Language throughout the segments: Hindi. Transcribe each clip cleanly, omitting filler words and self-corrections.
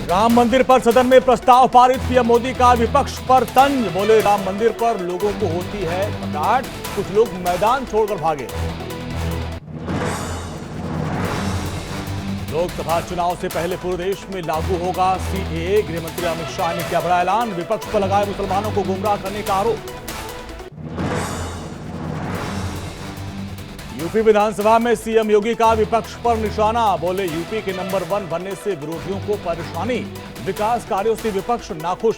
राम मंदिर पर सदन में प्रस्ताव पारित, पीएम मोदी का विपक्ष पर तंज। बोले राम मंदिर पर लोगों को होती है घबराहट, कुछ लोग मैदान छोड़कर भागे। लोकसभा चुनाव से पहले पूरे देश में लागू होगा सीएए, गृहमंत्री अमित शाह ने किया बड़ा ऐलान। विपक्ष पर लगाए मुसलमानों को गुमराह करने का आरोप। यूपी विधानसभा में सीएम योगी का विपक्ष पर निशाना। बोले यूपी के नंबर 1 बनने से विरोधियों को परेशानी, विकास कार्यों से विपक्ष नाखुश।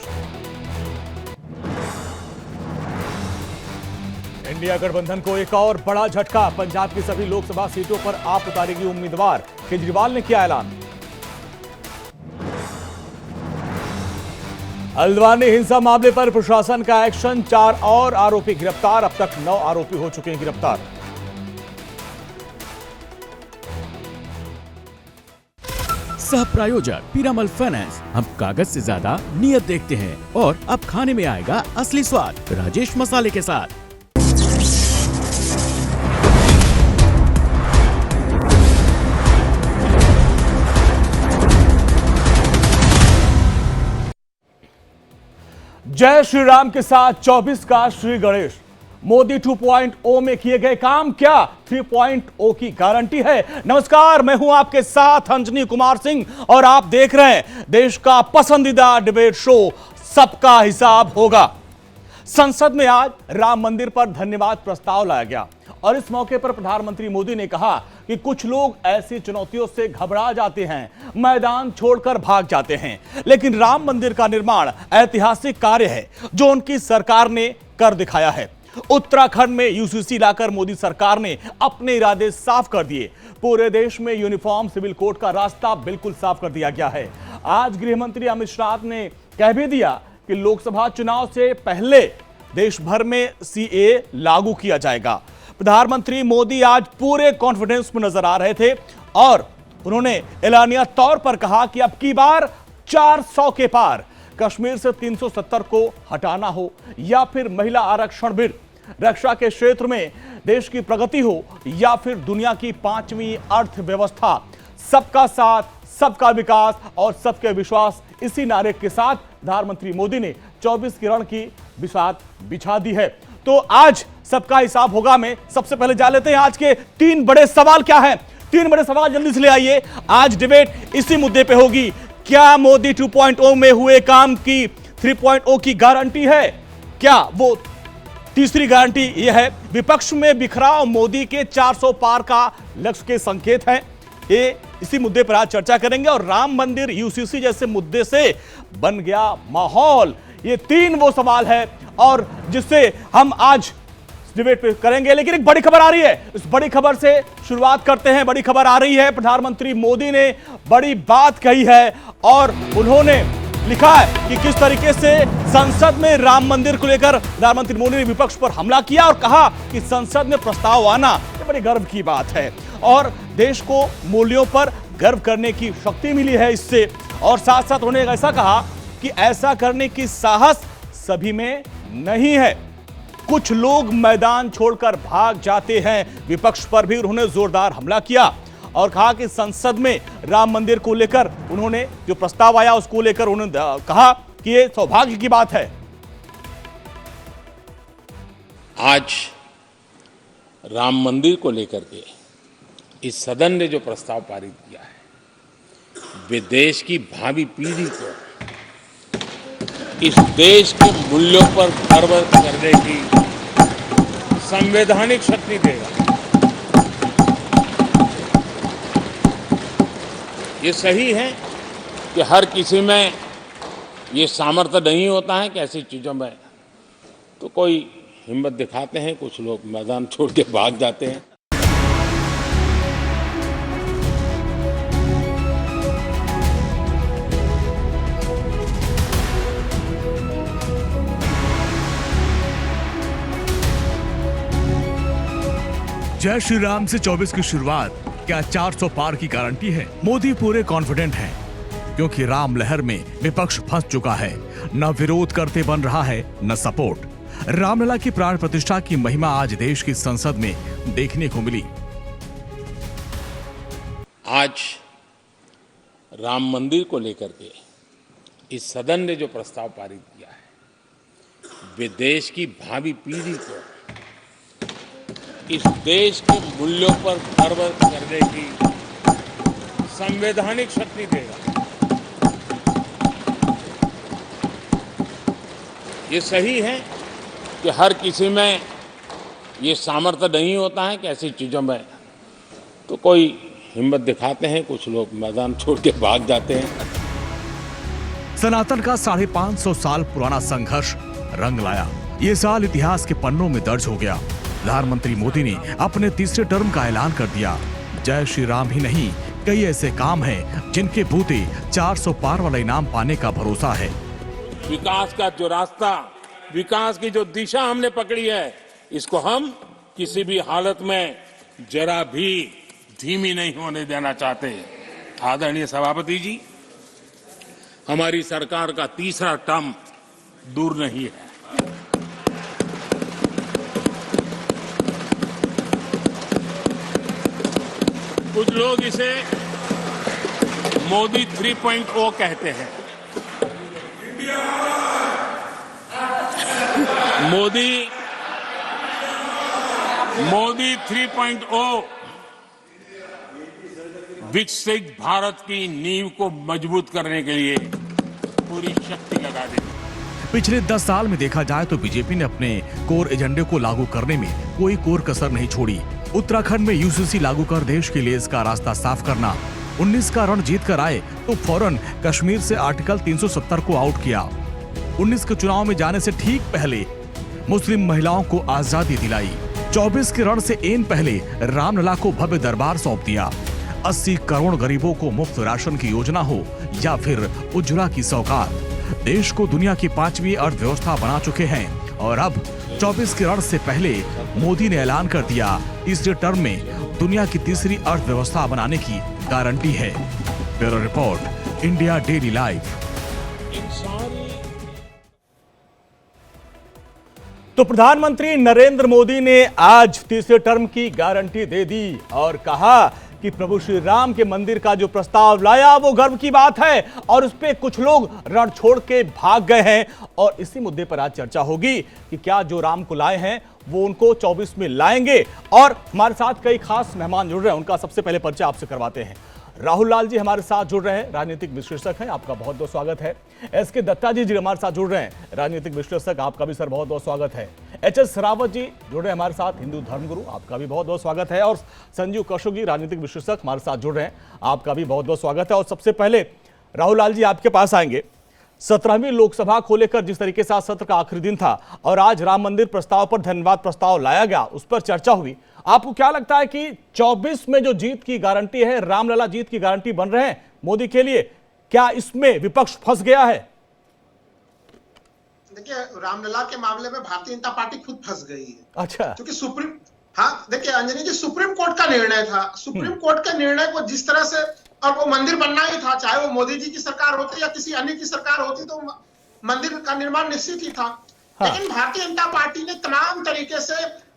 इंडिया गठबंधन को एक और बड़ा झटका, पंजाब की सभी लोकसभा सीटों पर आप उतारेगी उम्मीदवार, केजरीवाल ने किया ऐलान। हल्द्वानी हिंसा मामले पर प्रशासन का एक्शन, 4 और आरोपी गिरफ्तार, अब तक 9 आरोपी हो चुके हैं गिरफ्तार। सह प्रायोजक पीरामल फाइनेंस, हम कागज से ज्यादा नियत देखते हैं और अब खाने में आएगा असली स्वाद, राजेश मसाले के साथ। जय श्री राम के साथ 24 का श्री गणेश। मोदी 2.0 में किए गए काम क्या 3.0 की गारंटी है? नमस्कार, मैं हूं आपके साथ अंजनी कुमार सिंह और आप देख रहे हैं देश का पसंदीदा डिबेट शो सबका हिसाब होगा। संसद में आज राम मंदिर पर धन्यवाद प्रस्ताव लाया गया और इस मौके पर प्रधानमंत्री मोदी ने कहा कि कुछ लोग ऐसी चुनौतियों से घबरा जाते हैं, मैदान छोड़कर भाग जाते हैं, लेकिन राम मंदिर का निर्माण ऐतिहासिक कार्य है जो उनकी सरकार ने कर दिखाया है। उत्तराखंड में यूसीसी लाकर मोदी सरकार ने अपने इरादे साफ कर दिए। पूरे देश में यूनिफॉर्म सिविल कोड का रास्ता बिल्कुल साफ कर दिया गया है। आज गृहमंत्री अमित शाह ने कह भी दिया कि लोकसभा चुनाव से पहले देश भर में सीएए लागू किया जाएगा। प्रधानमंत्री मोदी आज पूरे कॉन्फिडेंस में नजर आ रहे थे और उन्होंने एलानिया तौर पर कहा कि अब की बार 400 के पार, कश्मीर से 370 को हटाना हो या फिर महिला आरक्षण बिल, रक्षा के क्षेत्र में देश की प्रगति हो या फिर दुनिया की 5वीं अर्थव्यवस्था, सबका साथ, सबका विकास और सबके विश्वास, इसी नारे के साथ प्रधानमंत्री मोदी ने 24 किरण की बिसात बिछा दी है। तो आज सबका हिसाब होगा में सबसे पहले जान लेते हैं आज के 3 बड़े सवाल क्या हैं। 3 बड़े सवाल जल्दी से ले आइए। आज डिबेट इसी मुद्दे पे होगी। क्या मोदी 2.0 में हुए काम की 3.0 की गारंटी है? क्या वो तीसरी गारंटी यह है विपक्ष में बिखराव मोदी के 400 पार का लक्ष्य के संकेत हैं? ये इसी मुद्दे पर आज चर्चा करेंगे। और राम मंदिर, यूसीसी जैसे मुद्दे से बन गया माहौल, ये 3 वो सवाल है और जिससे हम आज डिबेट पे करेंगे। लेकिन एक बड़ी खबर आ रही है, इस बड़ी खबर से शुरुआत करते हैं। बड़ी खबर आ रही है, प्रधानमंत्री मोदी ने बड़ी बात कही है और उन्होंने लिखा है कि किस तरीके से संसद में राम मंदिर को लेकर प्रधानमंत्री मोदी ने विपक्ष पर हमला किया और कहा कि संसद में प्रस्ताव आना ये बड़ी गर्व की बात है और देश को मूल्यों पर गर्व करने की शक्ति मिली है इससे। और साथ साथ उन्होंने ऐसा कहा कि ऐसा करने की साहस सभी में नहीं है, कुछ लोग मैदान छोड़कर भाग जाते हैं। विपक्ष पर भी उन्होंने जोरदार हमला किया और कहा कि संसद में राम मंदिर को लेकर उन्होंने जो प्रस्ताव आया उसको लेकर उन्होंने कहा कि ये सौभाग्य की बात है। आज राम मंदिर को लेकर के इस सदन ने जो प्रस्ताव पारित किया है, वे देश की भावी पीढ़ी को इस देश के मूल्यों पर गर्व करने की संवैधानिक शक्ति देगा। ये सही है कि हर किसी में ये सामर्थ्य नहीं होता है कि ऐसी चीज़ों में तो कोई हिम्मत दिखाते हैं, कुछ लोग मैदान छोड़ के भाग जाते हैं। जय श्री राम से 24 की शुरुआत क्या 400 पार की गारंटी है? मोदी पूरे कॉन्फिडेंट हैं क्योंकि राम लहर में विपक्ष फंस चुका है। न विरोध करते बन रहा है न सपोर्ट। रामलला की प्राण प्रतिष्ठा की महिमा आज देश की संसद में देखने को मिली। आज राम मंदिर को लेकर के इस सदन ने जो प्रस्ताव पारित किया है वे देश की भावी पीढ़ी को इस देश के मूल्यों पर गर्व करने की संवैधानिक शक्ति देगा। ये सही है कि हर किसी में ये सामर्थ्य नहीं होता है कि ऐसी चीज़ों में तो कोई हिम्मत दिखाते हैं, कुछ लोग मैदान छोड़ के भाग जाते हैं। सनातन का 550 साल पुराना संघर्ष रंग लाया। ये साल इतिहास के पन्नों में दर्ज हो गया। प्रधानमंत्री मोदी ने अपने तीसरे टर्म का ऐलान कर दिया। जय श्री राम ही नहीं, कई ऐसे काम हैं जिनके बूते 400 पार वाला इनाम पाने का भरोसा है। विकास का जो रास्ता, विकास की जो दिशा हमने पकड़ी है, इसको हम किसी भी हालत में जरा भी धीमी नहीं होने देना चाहते। आदरणीय सभापति जी, हमारी सरकार का तीसरा टर्म दूर नहीं है। कुछ लोग इसे मोदी 3.0 कहते हैं। मोदी 3.0 विकसित भारत की नींव को मजबूत करने के लिए पूरी शक्ति लगा देगी। पिछले 10 साल में देखा जाए तो बीजेपी ने अपने कोर एजेंडे को लागू करने में कोई कोर कसर नहीं छोड़ी। उत्तराखंड में यूसीसी लागू कर देश के लिए इसका रास्ता साफ करना, 19 का रण जीत कर आए तो फौरन कश्मीर से आर्टिकल 370 को आउट किया। 19 के चुनाव में जाने से ठीक पहले मुस्लिम महिलाओं को आजादी दिलाई। 24 के रण से एन पहले रामलला को भव्य दरबार सौंप दिया। 80 करोड़ गरीबों को मुफ्त राशन की योजना हो या फिर उज्ज्वला की सौगात, देश को दुनिया की 5वीं अर्थव्यवस्था बना चुके हैं। और अब 24 के रण से पहले मोदी ने ऐलान कर दिया, तीसरे टर्म में दुनिया की तीसरी अर्थव्यवस्था बनाने की गारंटी है। Bureau report, India daily life. तो प्रधानमंत्री नरेंद्र मोदी ने आज तीसरे टर्म की गारंटी दे दी और कहा कि प्रभु श्री राम के मंदिर का जो प्रस्ताव लाया वो गर्व की बात है और उस पे कुछ लोग रण छोड़ के भाग गए हैं। और इसी मुद्दे पर आज चर्चा होगी कि क्या जो राम को लाए हैं वो उनको 24 में लाएंगे। और हमारे साथ कई खास मेहमान जुड़ रहे हैं, उनका सबसे पहले परिचय आपसे करवाते हैं। राहुल लाल जी हमारे साथ जुड़ रहे हैं, राजनीतिक विश्लेषक हैं, आपका बहुत बहुत स्वागत है। एस.के. दत्ता जी हमारे साथ जुड़ रहे हैं, राजनीतिक विश्लेषक, आपका भी सर बहुत बहुत स्वागत है। एच.एस. रावत जी जुड़ रहे हैं हमारे साथ, हिंदू धर्मगुरु, आपका भी बहुत बहुत स्वागत है। और संजीव कौशिक जी राजनीतिक विश्लेषक हमारे साथ जुड़ रहे हैं, आपका भी बहुत बहुत स्वागत है। और सबसे पहले राहुल लाल जी आपके पास आएंगे। 17वीं लोकसभा को लेकर जिस तरीके से आज सत्र का आखिरी दिन था और आज राम मंदिर प्रस्ताव पर धन्यवाद प्रस्ताव लाया गया, उस पर चर्चा हुई। आपको क्या लगता है कि 24 में जो जीत की गारंटी है, रामलला जीत की गारंटी बन रहे हैं मोदी के लिए, क्या इसमें विपक्ष फंस गया है? देखिए, रामलला के मामले में भारतीय जनता पार्टी खुद फंस गई है। अच्छा, क्योंकि देखिए अंजनी जी, सुप्रीम कोर्ट का निर्णय था। सुप्रीम कोर्ट के निर्णय को जिस तरह से, और वो मंदिर बनना ही था, चाहे वो मोदी जी की सरकार होती या किसी अन्य की सरकार होती, तो मंदिर का निर्माण निश्चित ही था। हाँ। लेकिन भारतीय जनता पार्टी ने तमाम तरीके से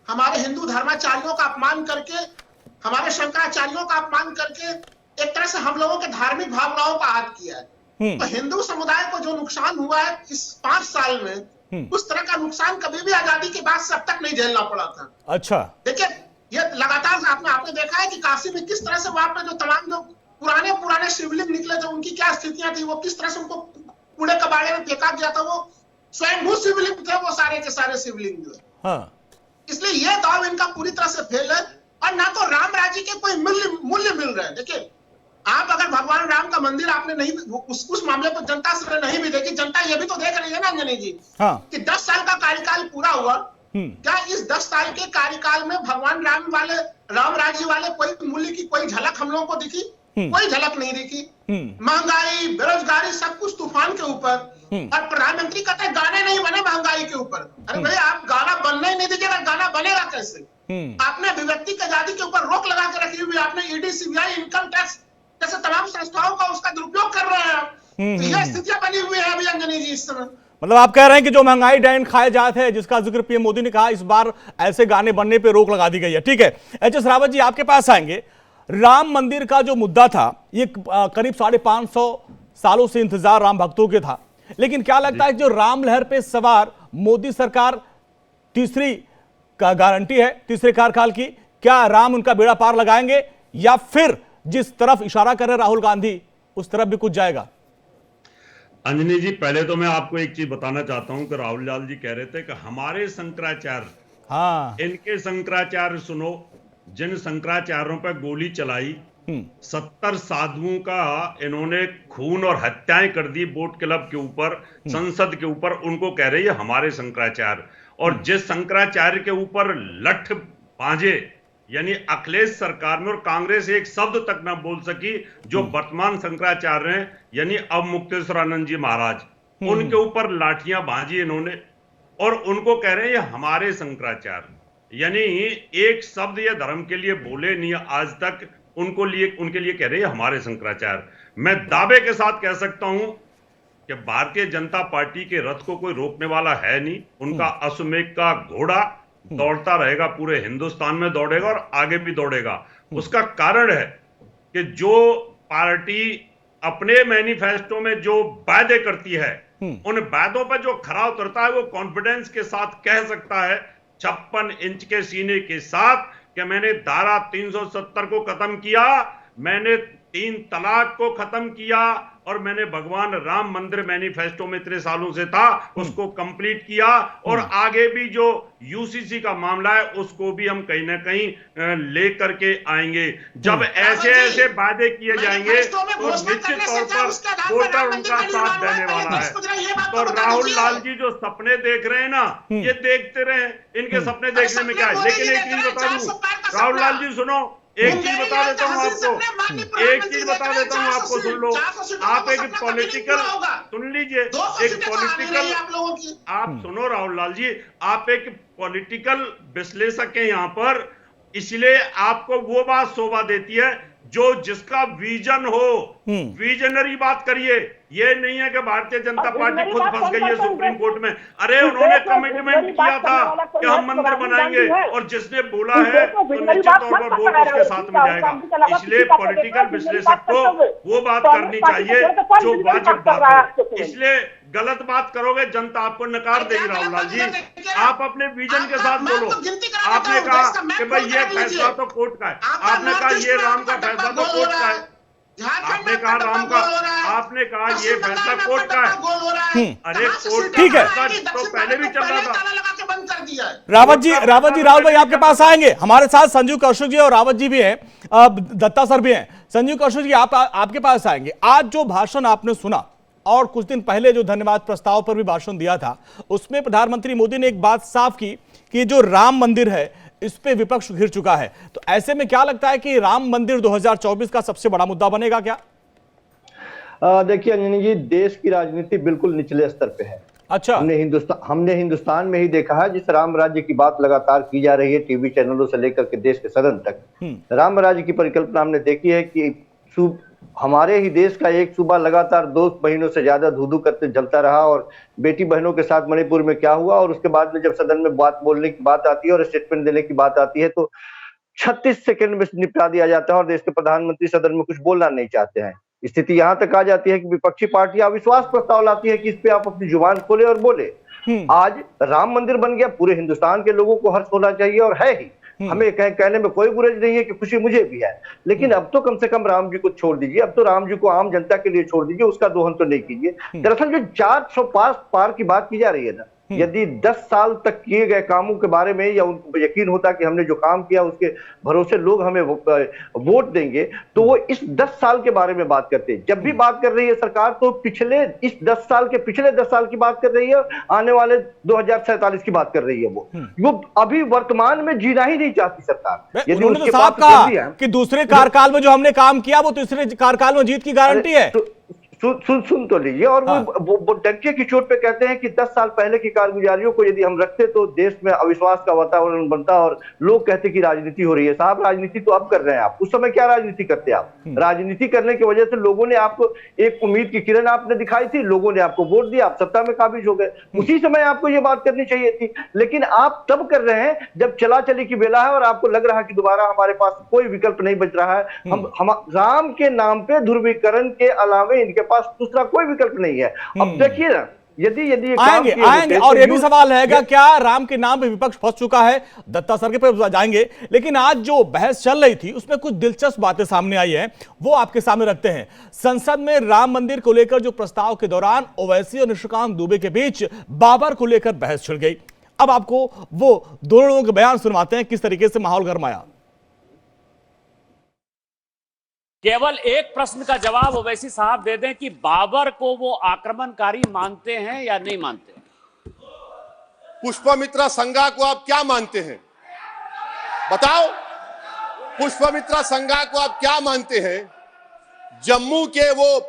हमारे हिंदू धर्माचार्यों का अपमान करके, हमारे शंकराचार्यों का अपमान करके, एक तरह से हम लोगों के धार्मिक भावनाओं का आहत किया है। तो हिंदू समुदाय को जो नुकसान हुआ है इस 5 साल में, उस तरह का नुकसान कभी भी आजादी के बाद से अब तक नहीं झेलना पड़ा था। अच्छा, देखिए ये लगातार आपने देखा है कि काशी में किस तरह से वहां पे जो तमाम जो पुराने शिवलिंग निकले थे, उनकी क्या स्थितियां थी, वो किस तरह से उनको कूड़े कबाड़े में फेंका गया था। वो स्वयंभू शिवलिंग थे वो सारे के सारे शिवलिंग जो है। हाँ। इसलिए ये दाव इनका पूरी तरह से फेल है और ना तो राम राज्य के कोई मूल्य मिल रहे हैं। देखिए, आप अगर भगवान राम का मंदिर आपने नहीं, उस मामले पर जनता से नहीं भी देखी, जनता ये भी तो देख रही है ना अंजनी जी। हाँ। कि 10 साल का कार्यकाल पूरा हुआ, क्या इस 10 साल के कार्यकाल में भगवान राम राज्य वाले कोई मूल्य की कोई झलक हम लोगों को दिखी? कोई झलक नहीं दिखी। महंगाई, बेरोजगारी, सब कुछ तूफान के ऊपर। और प्रधानमंत्री कहते हैं गाने नहीं बने महंगाई के ऊपर। अरे भाई, आप गाना बनने ही नहीं दीजिएगा, गाना बनेगा कैसे? आपने अभिव्यक्ति की आजादी के ऊपर रोक लगा के रखी हुई, आपने ईडी, सीबीआई, इनकम टैक्स जैसे तमाम संस्थाओं का उसका दुरुपयोग कर रहे हैं। तो यह स्थितियां बनी हुई है अभी अंजनी जी इस समय। मतलब आप कह रहे हैं कि जो महंगाई डायन खाए जाते हैं, जिसका जिक्र पीएम मोदी ने कहा, इस बार ऐसे गाने बनने पे रोक लगा दी गई है। ठीक है, एच.एस. रावत जी आपके पास आएंगे। राम मंदिर का जो मुद्दा था, ये करीब 550 सालों से इंतजार राम भक्तों के था। लेकिन क्या लगता है कि जो राम लहर पे सवार मोदी सरकार तीसरी का गारंटी है तीसरे कार्यकाल की, क्या राम उनका बेड़ा पार लगाएंगे या फिर जिस तरफ इशारा कर रहे राहुल गांधी उस तरफ भी कुछ जाएगा? अंजनी जी, पहले तो मैं आपको एक चीज बताना चाहता हूं कि राहुल लाल जी कह रहे थे कि हमारे शंकराचार्य, हाँ, इनके शंकराचार्य सुनो, जिन शंकराचार्यों पर गोली चलाई, 70 साधुओं का इन्होंने खून और हत्याएं कर दी बोट क्लब के ऊपर, संसद के ऊपर, उनको कह रही है हमारे शंकराचार्य। और जिस शंकराचार्य के ऊपर लठ बांझे यानी अखिलेश सरकार में और कांग्रेस एक शब्द तक ना बोल सकी, जो वर्तमान शंकराचार्य हैं यानी अब मुक्तेश्वरानंद जी महाराज, उनके ऊपर लाठियां बांधी इन्होंने और उनको कह रहे हैं हमारे शंकराचार्य। यानी एक शब्द ये धर्म के लिए बोले नहीं आज तक, उनके लिए कह रहे हैं हमारे शंकराचार्य। मैं दावे के साथ कह सकता हूं कि भारतीय जनता पार्टी के रथ को कोई रोकने वाला है नहीं। उनका अश्वमेध का घोड़ा दौड़ता रहेगा, पूरे हिंदुस्तान में दौड़ेगा और आगे भी दौड़ेगा। उसका कारण है कि जो पार्टी अपने मैनिफेस्टो में जो वादे करती है, उन वादों पर जो खरा उतरता है, वो कॉन्फिडेंस के साथ कह सकता है 56 इंच के सीने के साथ कि मैंने धारा 370 को खत्म किया, मैंने 3 तलाक को खत्म किया और मैंने भगवान राम मंदिर मैनिफेस्टो में इतने सालों से था उसको कंप्लीट किया। और आगे भी जो यूसीसी का मामला है उसको भी हम कहीं ना कहीं लेकर के आएंगे। जब ऐसे ऐसे वादे किए जाएंगे तो निश्चित तौर पर वोटर उनका साथ देने वाला है। तो राहुल लाल जी जो सपने देख रहे हैं ना, ये देखते रहे, इनके सपने देखने में क्या है। लेकिन एक चीज बता दूं राहुल लाल जी, सुनो, एक चीज बता देता हूं आपको, एक चीज बता देता हूं आपको, सुन लो। आप एक पॉलिटिकल, सुन लीजिए, एक पॉलिटिकल, आप सुनो राहुल लाल जी, आप एक पॉलिटिकल विश्लेषक हैं यहाँ पर, इसलिए आपको वो बात शोभा देती है जो जिसका विजन हो, विजनरी बात करिए। ये नहीं है कि भारतीय जनता पार्टी खुद फंस गई है सुप्रीम कोर्ट में। अरे उन्होंने कमिटमेंट किया था कि हम मंदिर बनाएंगे और जिसने बोला है तो निश्चित तौर पर वोट उसके साथ में जाएगा। इसलिए पॉलिटिकल विश्लेषक को वो बात करनी चाहिए जो वाजिब बात हो। इसलिए गलत बात करोगे जनता आपको नकार देगी। राहुल लाल जी, आप अपने विजन के साथ बोलो। आपने कहा कि भाई ये फैसला तो कोर्ट का है, आपने कहा ये राम का फैसला तो कोर्ट का है, आपने कहा राम का, आपने कहा ये फैसला कोर्ट का है। अरे कोर्ट ठीक है, तो पहले भी चल रहा था। रावत जी राहुल भाई आपके पास आएंगे। हमारे साथ संजीव कौशिक जी और रावत जी भी हैं, दत्ता सर भी हैं। संजीव कौशिक जी आपके पास आएंगे। आज जो भाषण आपने सुना और कुछ दिन पहले जो धन्यवाद प्रस्ताव पर भी भाषण दिया था, उसमें प्रधानमंत्री मोदी ने एक बात साफ की कि जो राम मंदिर है इस पे विपक्ष घिर चुका है। तो ऐसे में क्या लगता है कि राम मंदिर 2024 का सबसे बड़ा मुद्दा बनेगा क्या? देखिए अंजनी जी, देश की राजनीति बिल्कुल निचले स्तर पे है। अच्छा, हमने हिंदुस्तान में ही देखा है, जिस राम राज्य की बात लगातार की जा रही है टीवी चैनलों से लेकर के देश के सदन तक, राम राज्य की परिकल्पना हमने देखी है कि हमारे ही देश का एक सूबा लगातार 2 महीनों से ज्यादा धू-धू करते जलता रहा। और बेटी बहनों के साथ मणिपुर में क्या हुआ, और उसके बाद में जब सदन में बात बोलने की बात आती है और स्टेटमेंट देने की बात आती है तो 36 सेकंड में निपटा दिया जाता है और देश के प्रधानमंत्री सदन में कुछ बोलना नहीं चाहते हैं। स्थिति यहां तक आ जाती है कि विपक्षी पार्टी अविश्वास प्रस्ताव लाती है कि इस पे आप अपनी जुबान खोले और बोले। आज राम मंदिर बन गया, पूरे हिंदुस्तान के लोगों को हर्ष होना चाहिए और है ही। हमें कहने में कोई बुराई नहीं है कि खुशी मुझे भी है, लेकिन अब तो कम से कम राम जी को छोड़ दीजिए। अब तो राम जी को आम जनता के लिए छोड़ दीजिए, उसका दोहन तो नहीं कीजिए। दरअसल जो 405 पार की बात की जा रही है ना, यदि 10 साल तक किए गए कामों के बारे में या उनको यकीन होता कि हमने जो काम किया उसके भरोसे लोग हमें वोट देंगे, तो वो इस 10 साल के बारे में बात करते हैं। जब भी बात कर रही है सरकार तो पिछले इस 10 साल के पिछले 10 साल की बात कर रही है, आने वाले 2047 की बात कर रही है। वो अभी वर्तमान में जीना ही नहीं चाहती सरकार। यदि उन्होंने तो साफ कहा कि दूसरे कार्यकाल में जो हमने काम किया वो तीसरे कार्यकाल में जीत की गारंटी है। सुन तो लीजिए। और वो डंके की चोट पे कहते हैं कि 10 साल पहले की कारगुजारियों को यदि हम रखते तो देश में अविश्वास का वातावरण बनता और लोग कहते कि राजनीति हो रही है। साहब, राजनीति तो अब कर रहे हैं आप, उस समय क्या राजनीति करते आप? राजनीति करने की वजह से लोगों ने आपको एक उम्मीद की किरण आपने दिखाई थी, लोगों ने आपको वोट दिया, आप सत्ता में काबिज हो गए। उसी समय आपको ये बात करनी चाहिए थी, लेकिन आप तब कर रहे हैं जब चला चली की बेला है और आपको लग रहा है कि दोबारा हमारे पास कोई विकल्प नहीं बच रहा है। हम राम के नाम पे ध्रुवीकरण के अलावे इनके पास दूसरा कोई विकल्प नहीं है। अब देखिए ना, यदि ये आएंगे आएंगे और ये भी सवाल रहेगा, क्या राम के नाम पे विपक्ष फंस चुका है? दत्ता सर के पे जाएंगे, लेकिन आज जो बहस चल रही थी उसमें कुछ दिलचस्प बातें सामने आई हैं, वो आपके सामने रखते हैं। संसद में राम मंदिर को लेकर जो प्रस्ताव के दौरान ओवैसी और निशिकांत दुबे के बीच बाबर को लेकर बहस छिड़ गई। अब आपको वो दोनों लोगों के बयान सुनवाते हैं, किस तरीके से माहौल गरमाया। केवल एक प्रश्न का जवाब ओवैसी साहब दे दें कि बाबर को वो आक्रमणकारी मानते हैं या नहीं मानते? पुष्पमित्रा संघा को आप क्या मानते हैं? बताओ, पुष्पमित्रा संघा को आप क्या मानते हैं? जम्मू के वो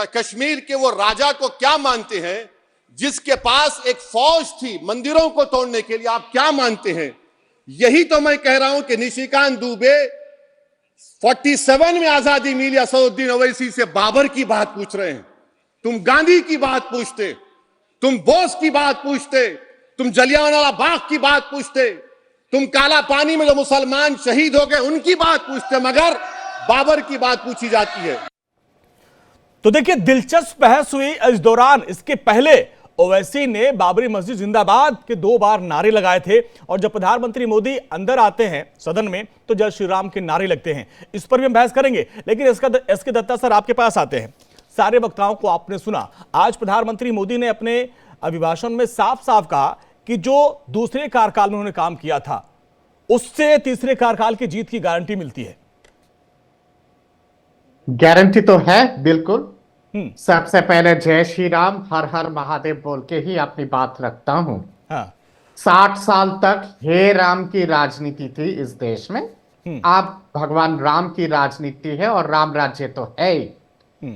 कश्मीर के वो राजा को क्या मानते हैं जिसके पास एक फौज थी मंदिरों को तोड़ने के लिए? आप क्या मानते हैं? यही तो मैं कह रहा हूं कि निशिकांत दुबे 47 में आजादी मिली असदुद्दीन ओवैसी से बाबर की बात पूछ रहे हैं। तुम गांधी की बात पूछते, तुम बोस की बात पूछते, तुम जलियांवाला बाग की बात पूछते, तुम काला पानी में जो मुसलमान शहीद हो गए उनकी बात पूछते, मगर बाबर की बात पूछी जाती है। तो देखिए, दिलचस्प बहस हुई इस दौरान। इसके पहले ओवैसी ने बाबरी मस्जिद जिंदाबाद के 2 बार नारे लगाए थे, और जब प्रधानमंत्री मोदी अंदर आते हैं सदन में तो जय श्री राम के नारे लगते हैं। इस पर भी हम बहस करेंगे, लेकिन एसके दत्ता सर आपके पास आते हैं। सारे वक्ताओं को आपने सुना। आज प्रधानमंत्री मोदी ने अपने अभिभाषण में साफ साफ कहा कि जो दूसरे कार्यकाल में उन्होंने काम किया था उससे तीसरे कार्यकाल की जीत की गारंटी मिलती है। गारंटी तो है, बिल्कुल। सबसे पहले जय श्री राम, हर हर महादेव बोल के ही अपनी बात रखता हूं। 60 साल तक हे राम की राजनीति थी इस देश में। अब भगवान राम की राजनीति है और राम राज्य तो है ही।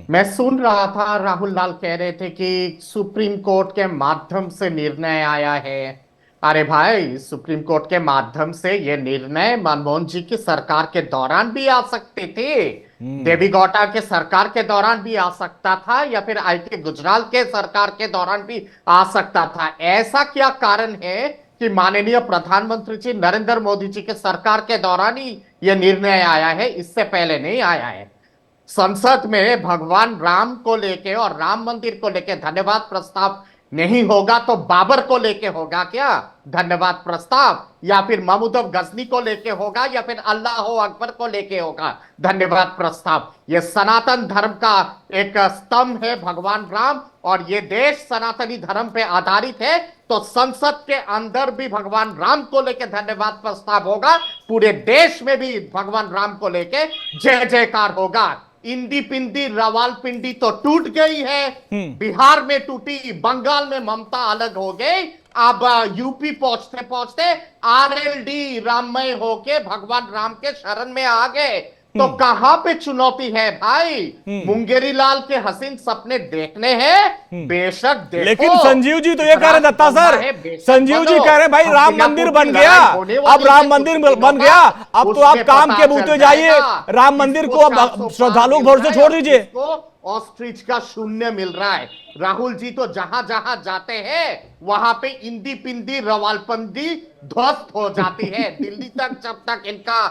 मैं सुन रहा था राहुल लाल कह रहे थे कि सुप्रीम कोर्ट के माध्यम से निर्णय आया है। अरे भाई, सुप्रीम कोर्ट के माध्यम से यह निर्णय मनमोहन जी की सरकार के दौरान भी आ सकते थे, देवी गौड़ा के सरकार के दौरान भी आ सकता था, या फिर आई.के. गुजराल के सरकार के दौरान भी आ सकता था। ऐसा क्या कारण है कि माननीय प्रधानमंत्री जी नरेंद्र मोदी जी के सरकार के दौरान ही यह निर्णय आया है, इससे पहले नहीं आया है? संसद में भगवान राम को लेके और राम मंदिर को लेके धन्यवाद प्रस्ताव नहीं होगा तो बाबर को लेके होगा क्या धन्यवाद प्रस्ताव? या फिर महमूद गजनी को लेके होगा, या फिर अल्लाह अकबर को लेके होगा धन्यवाद प्रस्ताव? ये सनातन धर्म का एक स्तंभ है भगवान राम, और ये देश सनातनी धर्म पे आधारित है, तो संसद के अंदर भी भगवान राम को लेके धन्यवाद प्रस्ताव होगा, पूरे देश में भी भगवान राम को लेके जय जयकार होगा। इंडी पिंडी रवालपिंडी तो टूट गई है, बिहार में टूटी, बंगाल में ममता अलग हो गई, अब यूपी पहुंचते पहुंचते आरएलडी राममय होके भगवान राम के शरण में आ गए। तो कहां पे चुनौती है भाई? मुंगेरी लाल के हसीन सपने देखने हैं, बेशक देखो। लेकिन संजीव जी तो ये कह रहे दत्ता सर, संजीव जी कह रहे भाई राम मंदिर बन गया, अब राम मंदिर बन गया, अब तो आप काम के बूते जाइए, राम मंदिर को अब श्रद्धालुओं भरोसे छोड़ दीजिए। ऑस्ट्रिच का शून्य मिल रहा है। राहुल जी तो जहां जहां जाते हैं वहां पे इंदी पिंदी रवालपंदी ध्वस्त हो जाती है। दिल्ली तक जब तक इनका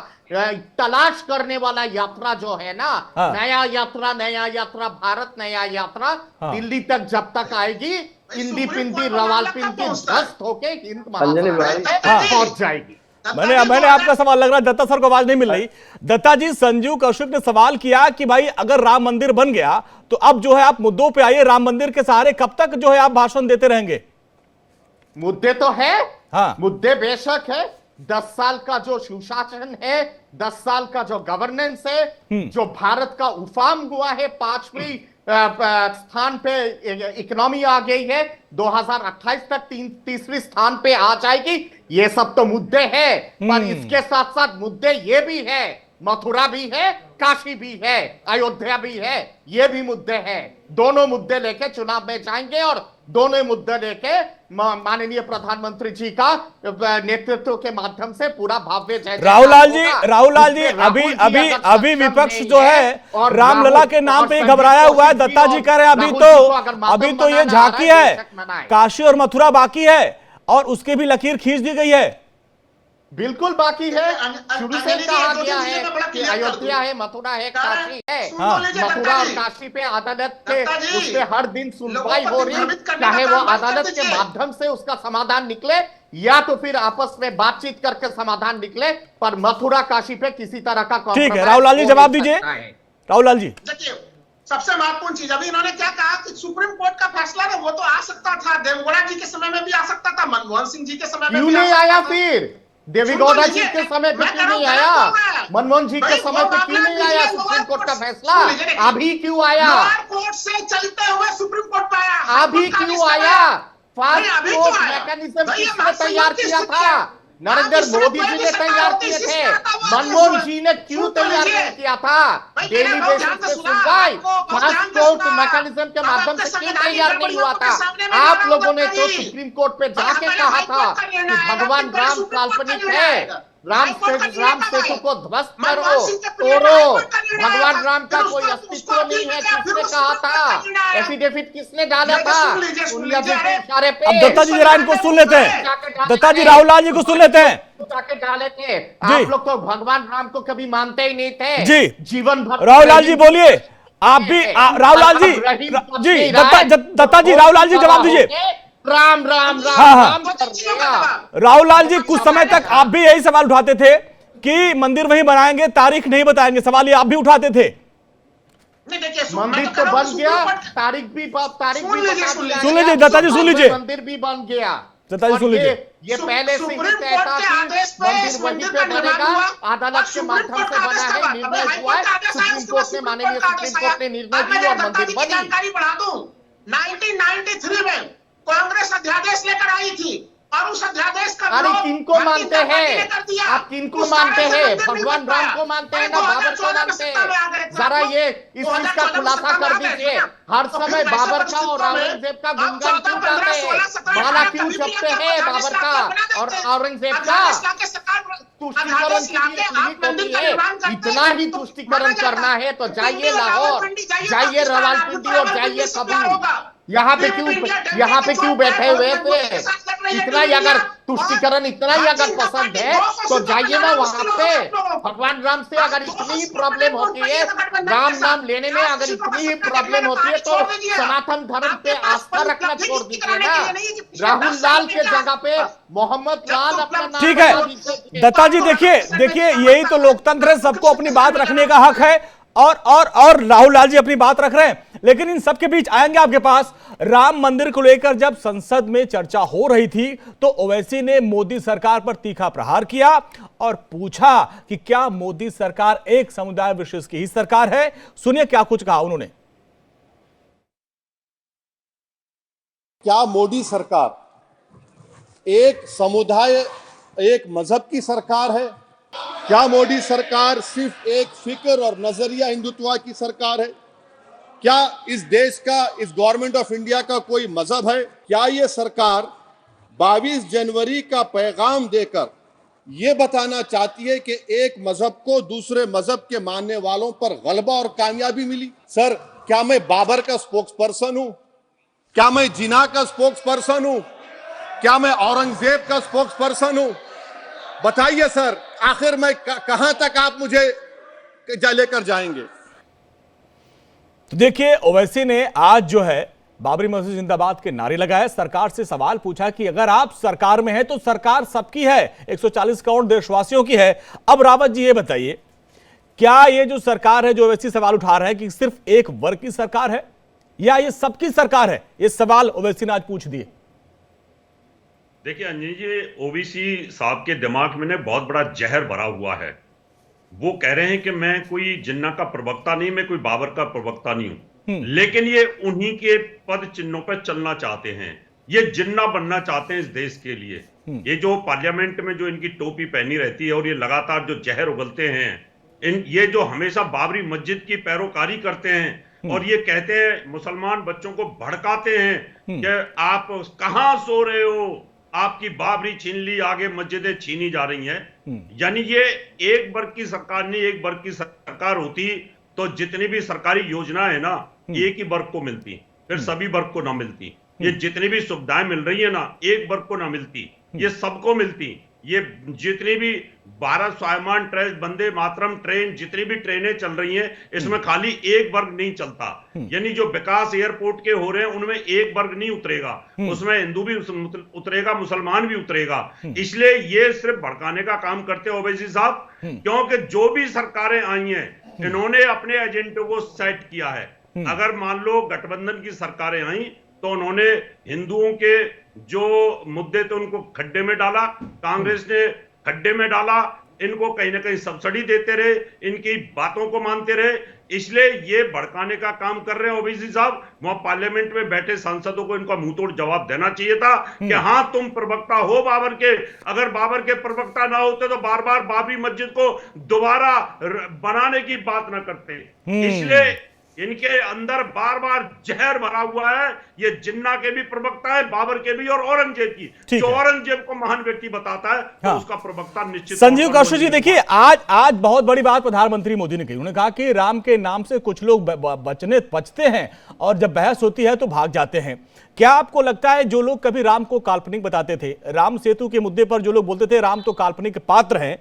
तलाश करने वाला यात्रा जो है ना, नया यात्रा भारत नया यात्रा, दिल्ली तक जब तक आएगी इंदी पिंदी रवालपिंदी ध्वस्त होके हिंद महासागर पहुंच जाएगी। मैंने आपका सवाल लग रहा है, दत्ता सर को आवाज नहीं मिल रही। दत्ता जी, संजीव कौशिक ने सवाल किया कि भाई अगर राम मंदिर बन गया तो अब जो है आप मुद्दों पे आइए, राम मंदिर के सहारे कब तक जो है आप भाषण देते रहेंगे? मुद्दे तो है, मुद्दे बेशक है। 10 साल का जो सुशासन है, 10 साल का जो गवर्नेंस है, जो भारत का उफाम हुआ है, 5वीं स्थान पे इकोनॉमी आ गई है, 2028 तक 3रे स्थान पे आ जाएगी। ये सब तो मुद्दे हैं, पर इसके साथ साथ मुद्दे ये भी है, मथुरा भी है, काशी भी है, अयोध्या भी है, ये भी मुद्दे हैं। दोनों मुद्दे लेके चुनाव में जाएंगे और दोनों मुद्दे लेके माननीय प्रधानमंत्री जी का नेतृत्व के माध्यम से पूरा भव्य जय। राहुल लाल जी अभी विपक्ष जो है रामलला के नाम पे घबराया हुआ है। दत्ता जी कह रहे हैं अभी तो ये झांकी है, काशी और मथुरा बाकी है और उसके भी लकीर खींच दी गई है। बिल्कुल बाकी है। शुरू से कहा गया है कि क्लियर कर दूं। अयोध्या है, मथुरा है, काशी है। सुन तो लीजिए मथुरा दत्ता और जी। काशी पे अदालत के दत्ता जी, उस पे हर दिन सुनवाई लोगों को हो रही, दिग्भ्रमित करने का चाहे वो काम मत कर अदालत के दीजिए। माध्यम से उसका समाधान निकले या तो फिर आपस में बातचीत करके समाधान निकले, पर मथुरा काशी पे किसी तरह का ठीक है, compromise राहुल लाल जी हो जवाब नहीं दीजिए। सकता है। राहुल लाल जी, देखिए, सबसे महत्वपूर्ण चीज अभी इन्होंने क्या कहा कि सुप्रीम कोर्ट का फैसला ना वो तो आ सकता था, देवगौड़ा जी के समय में भी आ सकता था, मनमोहन सिंह जी के समय में क्यों भी आ नहीं सकता आया था। फिर? देवेगौड़ा जी के समय पे क्यों नहीं आया? मनमोहन जी के समय पे क्यों नहीं आया सुप्रीम कोर्ट का फैसला? अभी क्यों आया? लोअर कोर्ट से चलते हुए सुप्रीम कोर्ट में आया। अभी क्यों आया? फास्ट ट्रैक मैकेनिज्म किसने तैयार किया था? नरेंद्र मोदी जी ने तैयार किए थे। मनमोहन जी ने क्यों तैयार नहीं किया था? डेली बेसिस पे सुनवाई फास्ट ट्रैक मैकेनिज्म के माध्यम से क्यों तैयार नहीं हुआ था? आप लोगों ने तो सुप्रीम कोर्ट पे जाके कहा था कि भगवान राम काल्पनिक है, राम सेतु को ध्वस्त करो, तोड़ो, भगवान राम का कोई अस्तित्व नहीं है, किसने कहा था? एफिडेविट किसने डाला था? दुनिया के इशारे पे। अब दत्ता जी जरा इनको सुन लेते हैं। दत्ता जी राहुल लाल जी को सुन लेते हैं। जाके डाले थे। आप लोग तो भगवान राम को कभी मानते ही नहीं थे जी। जीवन भर। राहुल लाल जी बोलिए, आप भी राहुल लाल जी जी दत्ता जी राहुल लाल जी जवाब दीजिए। राम राम राम हाँ, राम कर दिया। राहुल लाल जी, कुछ समय तक आप भी यही सवाल उठाते थे कि मंदिर वहीं बनाएंगे, तारीख नहीं बताएंगे, सवाल ये आप भी उठाते थे। मंदिर तो बन गया, तारीख भी बता दिया। सुन लीजिए दत्ता जी, सुन लीजिए। मंदिर भी बन गया। दत्ता जी सुन लीजिए। ये पहले से ही तय था कि मंदिर वहीं पे बनेगा, अदालत के माध्यम से बना है, निर्णय हुआ है, सुप्रीम कोर्ट ने माननीय सुप्रीम कोर्ट ने निर्णय दिया और मंदिर बनी। जानकारी बढ़ा दूं, 1993 में कांग्रेस अध्यादेश लेकर आई थी और उस अध्यादेश का अरे किनको मानते हैं आप? किनको मानते हैं? भगवान राम को मानते हैं ना बाबर को मानते हैं? जरा ये इस चीज का खुलासा कर दीजिए। हर समय बाबर का और औरंगजेब का गुणगान क्यों गाते हैं? माला क्यों जपते हैं बाबर का और औरंगजेब का? तुष्टिकरण की क्लिनिक होती है, इतना ही तुष्टिकरण करना है तो जाइए लाहौर, जाइए रावलपिंडी और जाइए कबूल। यहाँ पे क्यों बैठे हुए थे? इतना ही अगर तुष्टिकरण इतना ही अगर पसंद है तो जाइए ना वहां पे। भगवान राम से अगर इतनी ही प्रॉब्लम होती है, राम नाम लेने में अगर इतनी ही प्रॉब्लम होती है तो सनातन धर्म पे आस्था रखना छोड़ दीजिए ना। राहुल लाल के जगह पे मोहम्मद लाल अपना नाम। ठीक है दत्ता जी, देखिए यही तो लोकतंत्र है, सबको अपनी बात रखने का हक है और राहुल लाल जी अपनी बात रख रहे हैं। लेकिन इन सबके बीच आएंगे आपके पास, राम मंदिर को लेकर जब संसद में चर्चा हो रही थी तो ओवैसी ने मोदी सरकार पर तीखा प्रहार किया और पूछा कि क्या मोदी सरकार एक समुदाय विशेष की ही सरकार है। सुनिए क्या कुछ कहा उन्होंने। क्या मोदी सरकार एक समुदाय एक मजहब की सरकार है? क्या मोदी सरकार सिर्फ एक फिक्र और नजरिया हिंदुत्व की सरकार है? क्या इस देश का, इस गवर्नमेंट ऑफ इंडिया का कोई मजहब है? क्या ये सरकार 22 जनवरी का पैगाम देकर ये बताना चाहती है कि एक मजहब को दूसरे मजहब के मानने वालों पर गलबा और कामयाबी मिली? सर, क्या मैं बाबर का स्पोक्स पर्सन हूं? क्या मैं जिना का स्पोक्स पर्सन हूं? क्या मैं औरंगजेब का स्पोक्स पर्सन हूं? बताइए सर, आखिर मैं कहां तक आप मुझे लेकर जाएंगे? तो देखिए ओवैसी ने आज जो है बाबरी मस्जिद जिंदाबाद के नारे लगाए, सरकार से सवाल पूछा कि अगर आप सरकार में हैं तो सरकार सबकी है, 140 करोड़ देशवासियों की है। अब रावत जी ये बताइए, क्या ये जो सरकार है, जो ओवैसी सवाल उठा रहा है कि सिर्फ एक वर्ग की सरकार है या ये सबकी सरकार है? ये सवाल ओवैसी ने आज पूछ दिए। देखिए अंजनी जी, ओवैसी साहब के दिमाग में ने बहुत बड़ा जहर भरा हुआ है। वो कह रहे हैं कि मैं कोई जिन्ना का प्रवक्ता नहीं, मैं कोई बाबर का प्रवक्ता नहीं हूं, लेकिन ये उन्हीं के पद चिन्हों पर चलना चाहते हैं। ये जिन्ना बनना चाहते हैं इस देश के लिए। ये जो पार्लियामेंट में जो इनकी टोपी पहनी रहती है और ये लगातार जो जहर उगलते हैं, ये जो हमेशा बाबरी मस्जिद की पैरोकारी करते हैं और ये कहते हैं, मुसलमान बच्चों को भड़काते हैं कि आप कहां सो रहे हो, आपकी बाबरी छीन ली, आगे मस्जिदें छीनी जा रही हैं। यानी ये एक वर्ग की सरकार नहीं, एक वर्ग की सरकार होती तो जितनी भी सरकारी योजना है ना, एक ही वर्ग को मिलती, फिर सभी वर्ग को ना मिलती। ये जितनी भी सुविधाएं मिल रही है ना, एक वर्ग को ना मिलती, ये सबको मिलती। ये जितनी भी 12 स्वाभिमान ट्रेन, वंदे मातरम ट्रेन, जितनी भी ट्रेनें चल रही हैं, इसमें खाली एक वर्ग नहीं चलता। यानी जो विकास एयरपोर्ट के हो रहे हैं उनमें एक वर्ग नहीं उतरेगा, उसमें हिंदू भी उतरेगा, मुसलमान भी उतरेगा। इसलिए ये सिर्फ भड़काने का काम करते हैं ओवैसी साहब, क्योंकि जो भी सरकारें आई हैं इन्होंने अपने एजेंडों को सेट किया है। अगर मान लो गठबंधन की सरकारें आई तो उन्होंने हिंदुओं के जो मुद्दे थे उनको खड्डे में डाला, कांग्रेस ने खड्डे में डाला, इनको कहीं ना कहीं सब्सिडी देते रहे, इनकी बातों को मानते रहे, इसलिए ये भड़काने का काम कर रहे हैं ओवैसी साहब। वहां पार्लियामेंट में बैठे सांसदों को इनका मुंहतोड़ जवाब देना चाहिए था कि हाँ तुम प्रवक्ता हो बाबर के, अगर बाबर के प्रवक्ता ना होते तो बार बार बाबरी मस्जिद को दोबारा बनाने की बात ना करते। इसलिए इनके अंदर बार बार जहर भरा हुआ है। ये जिन्ना के भी प्रवक्ता है, बाबर के भी, और औरंगजेब की। जो औरंगजेब को महान व्यक्ति बताता है तो उसका प्रवक्ता निश्चित। संजीव कौशल जी, देखिए आज बहुत बड़ी बात प्रधानमंत्री मोदी ने कही। उन्होंने कहा कि राम के नाम से कुछ लोग बचते हैं और जब बहस होती है तो भाग जाते हैं। क्या आपको लगता है जो लोग कभी राम को काल्पनिक बताते थे, राम सेतु के मुद्दे पर जो लोग बोलते थे राम तो काल्पनिक पात्र हैं,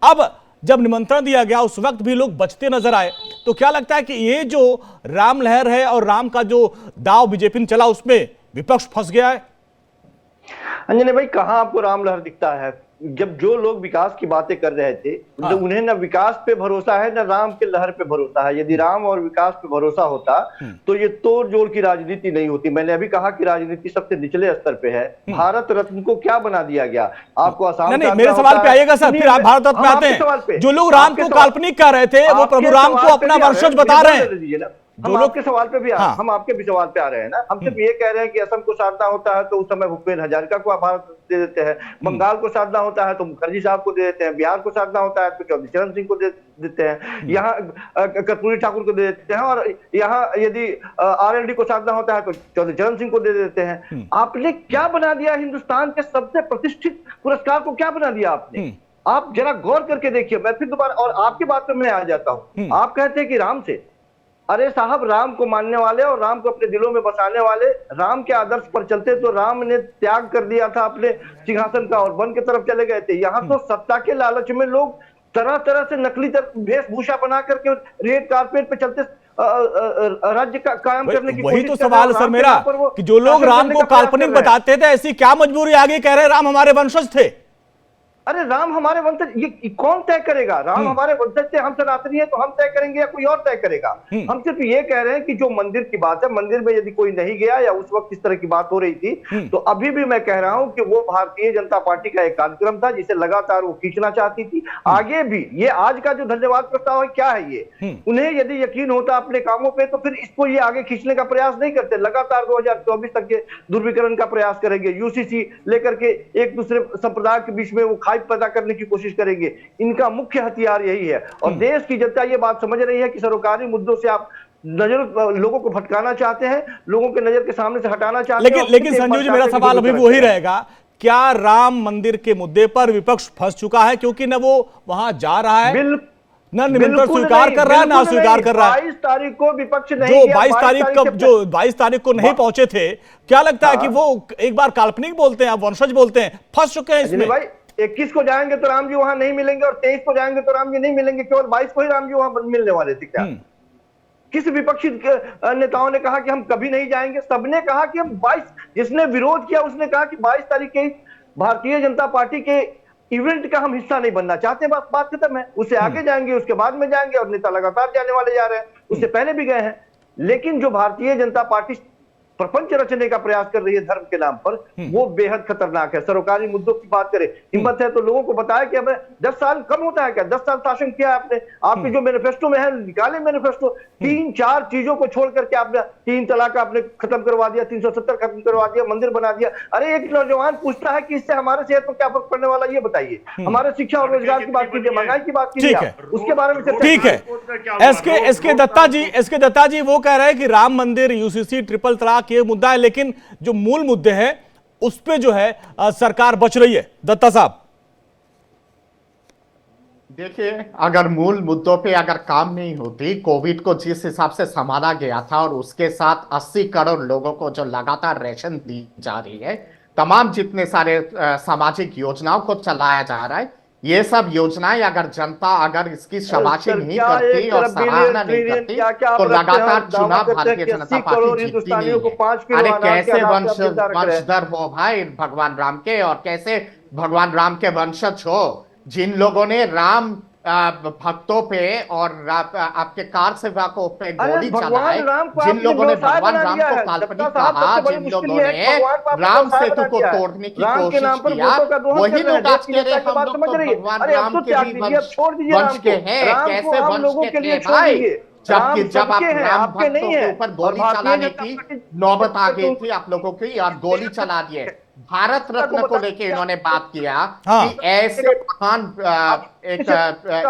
अब जब निमंत्रण दिया गया उस वक्त भी लोग बचते नजर आए, तो क्या लगता है कि ये जो राम लहर है और राम का जो दाव बीजेपी ने चला उसमें विपक्ष फंस गया है? अंजनी भाई, कहां आपको राम लहर दिखता है? जब जो लोग विकास की बातें कर रहे थे, तो उन्हें न विकास पे भरोसा है न राम के लहर पे भरोसा है। यदि राम और विकास पे भरोसा होता तो ये तोड़ जोड़ की राजनीति नहीं होती। मैंने अभी कहा कि राजनीति सबसे निचले स्तर पे है। भारत रत्न को क्या बना दिया गया? आपको आसाम नहीं, मेरे सवाल पे आइएगा सर, फिर आप भारत रत्न पे आते हैं। जो लोग राम को काल्पनिक कर रहे थे वो प्रभु राम को अपना वंशज बता रहे हैं। हम आपके सवाल पे भी हम आपके भी सवाल पे आ रहे हैं ना। हम सिर्फ ये कह रहे हैं कि असम को साधना होता है तो उस समय भूपेन हजारिका को भारत दे देते हैं, बंगाल को साधना होता है तो मुखर्जी साहब को दे देते हैं, बिहार को साधना होता है तो चौधरी चरण सिंह को दे देते हैं, यहाँ कर्पूरी ठाकुर को दे देते हैं, और यहाँ यदि RLD को साधना होता है तो चौधरी चरण सिंह को दे देते हैं। आपने क्या बना दिया? हिंदुस्तान के सबसे प्रतिष्ठित पुरस्कार को क्या बना दिया आपने? आप जरा गौर करके देखिए। मैं फिर दोबारा और आपकी बात पे मैं आ जाता हूँ। आप कहते हैं कि राम से, अरे साहब, राम को मानने वाले और राम को अपने दिलों में बसाने वाले राम के आदर्श पर चलते तो राम ने त्याग कर दिया था अपने सिंहासन का और वन की तरफ चले गए थे। यहाँ तो सत्ता के लालच में लोग तरह तरह से नकली वेशभूषा बना करके रेड कारपेट पे चलते राज्य का कायम करने की वही तो सवाल सर मेरा कि जो लोग राम को काल्पनिक बताते थे, ऐसी क्या मजबूरी आ गई? कह रहे राम हमारे वंशज थे। अरे राम हमारे वंशज, ये कौन तय करेगा? राम हमारे वंशज थे, हम सनातनी है तो हम तय करेंगे या कोई और तय करेगा? हम सिर्फ ये कह रहे हैं कि जो मंदिर की बात है, मंदिर में यदि कोई नहीं गया या उस वक्त इस तरह की बात हो रही थी, तो अभी भी मैं कह रहा हूं कि वो भारतीय जनता पार्टी का एक कार्यक्रम था जिसे लगातार वो खींचना चाहती थी। आगे भी ये आज का जो धन्यवाद प्रस्ताव है, क्या है ये? उन्हें यदि यकीन होता अपने कामों पर तो फिर इसको ये आगे खींचने का प्रयास नहीं करते। लगातार 2024 तक के ध्रुवीकरण का प्रयास करेंगे, UCC लेकर के एक दूसरे संप्रदाय के बीच में वो खाई पैदा करने की कोशिश करेंगे। इनका मुख्य हथियार यही है और देश की जनता ये बात समझ रही है कि सरकारी मुद्दों से आप नजर लोगों को भटकाना चाहते हैं, लोगों के नजर के सामने से हटाना चाहते हैं। लेकिन संजीव जी, मेरा सवाल अभी वही रहेगा, क्या राम मंदिर के मुद्दे पर विपक्ष फंस चुका है? क्योंकि न वो वहां जा रहा है, न निमंत्रण स्वीकार कर रहा है, ना स्वीकार कर रहा है। 22 तारीख को विपक्ष नहीं, जो 22 तारीख को नहीं पहुंचे थे, क्या लगता है कि वो एक बार काल्पनिक बोलते हैं, वंशज बोलते हैं, फंस चुके हैं इसमें? 21 को जाएंगे तो राम जी वहां नहीं मिलेंगे और 23 को जाएंगे तो राम जी नहीं मिलेंगे, केवल 22 को ही राम जी वहां मिलने वाले थे क्या? किस विपक्षी नेताओं ने कहा कि हम कभी नहीं जाएंगे? सबने कहा कि हम 22, जिसने विरोध किया उसने कहा कि 22 तारीख के भारतीय जनता पार्टी के इवेंट का हम हिस्सा नहीं बनना चाहते। बात खत्म है। उससे आगे जाएंगे, उसके बाद में जाएंगे, और नेता लगातार जाने वाले जा रहे हैं, उससे पहले भी गए हैं। लेकिन जो भारतीय जनता पार्टी प्रपंच रचने का प्रयास कर रही है धर्म के नाम पर, वो बेहद खतरनाक है। सरकारी मुद्दों की बात करें, हिम्मत है तो लोगों को बताया कि हमें 10 साल कम होता है क्या? 10 साल शासन किया आपने, आपके जो मैनिफेस्टो में है निकाले मैनिफेस्टो, 3-4 चीजों को छोड़ करके आपने 3 तलाक आपने खत्म करवा दिया, 370 खत्म करवा दिया, मंदिर बना दिया। अरे एक नौजवान पूछता है कि इससे हमारे सेहत पर क्या फर्क पड़ने वाला, ये बताइए। हमारे शिक्षा और रोजगार की बात कीजिए, महंगाई की बात कीजिए, उसके बारे में ठीक है। एसके दत्ता जी वो कह रहे हैं कि राम मंदिर, UCC, ट्रिपल तलाक ये मुद्दा है, लेकिन जो मूल मुद्दे हैं उस पे जो है सरकार बच रही है। दत्ता साहब, देखिए, अगर मूल मुद्दों पे अगर काम नहीं होती, कोविड को जिस हिसाब से संभाला गया था और उसके साथ 80 करोड़ लोगों को जो लगातार राशन दी जा रही है, तमाम जितने सारे सामाजिक योजनाओं को चलाया जा रहा है, ये सब योजनाएं अगर जनता अगर इसकी शाबाशी नहीं करती और सराहना नहीं करती तो लगातार चुनाव भारतीय जनता पार्टी जीतती नहीं है। अरे कैसे वंशधर हो भाई भगवान राम के, और कैसे भगवान राम के वंशज हो जिन लोगों ने राम भक्तों पे और आपके कार सेवकों पे गोली चलाई, जिन लोगों ने भगवान राम को काल्पनिक कहा, जिन लोगों ने राम सेतु को तोड़ने की कोशिश किया, वही लोग आज कह रहे हम लोग तो भगवान राम के ही वंश के हैं। कैसे वंश के थे भाई? जब आप राम भक्तों के ऊपर गोली चलाने की नौबत आ गई थी आप लोगों की, और गोली चला दिए। भारत रत्न को लेके इन्होंने बात किया कि ऐसे महान एक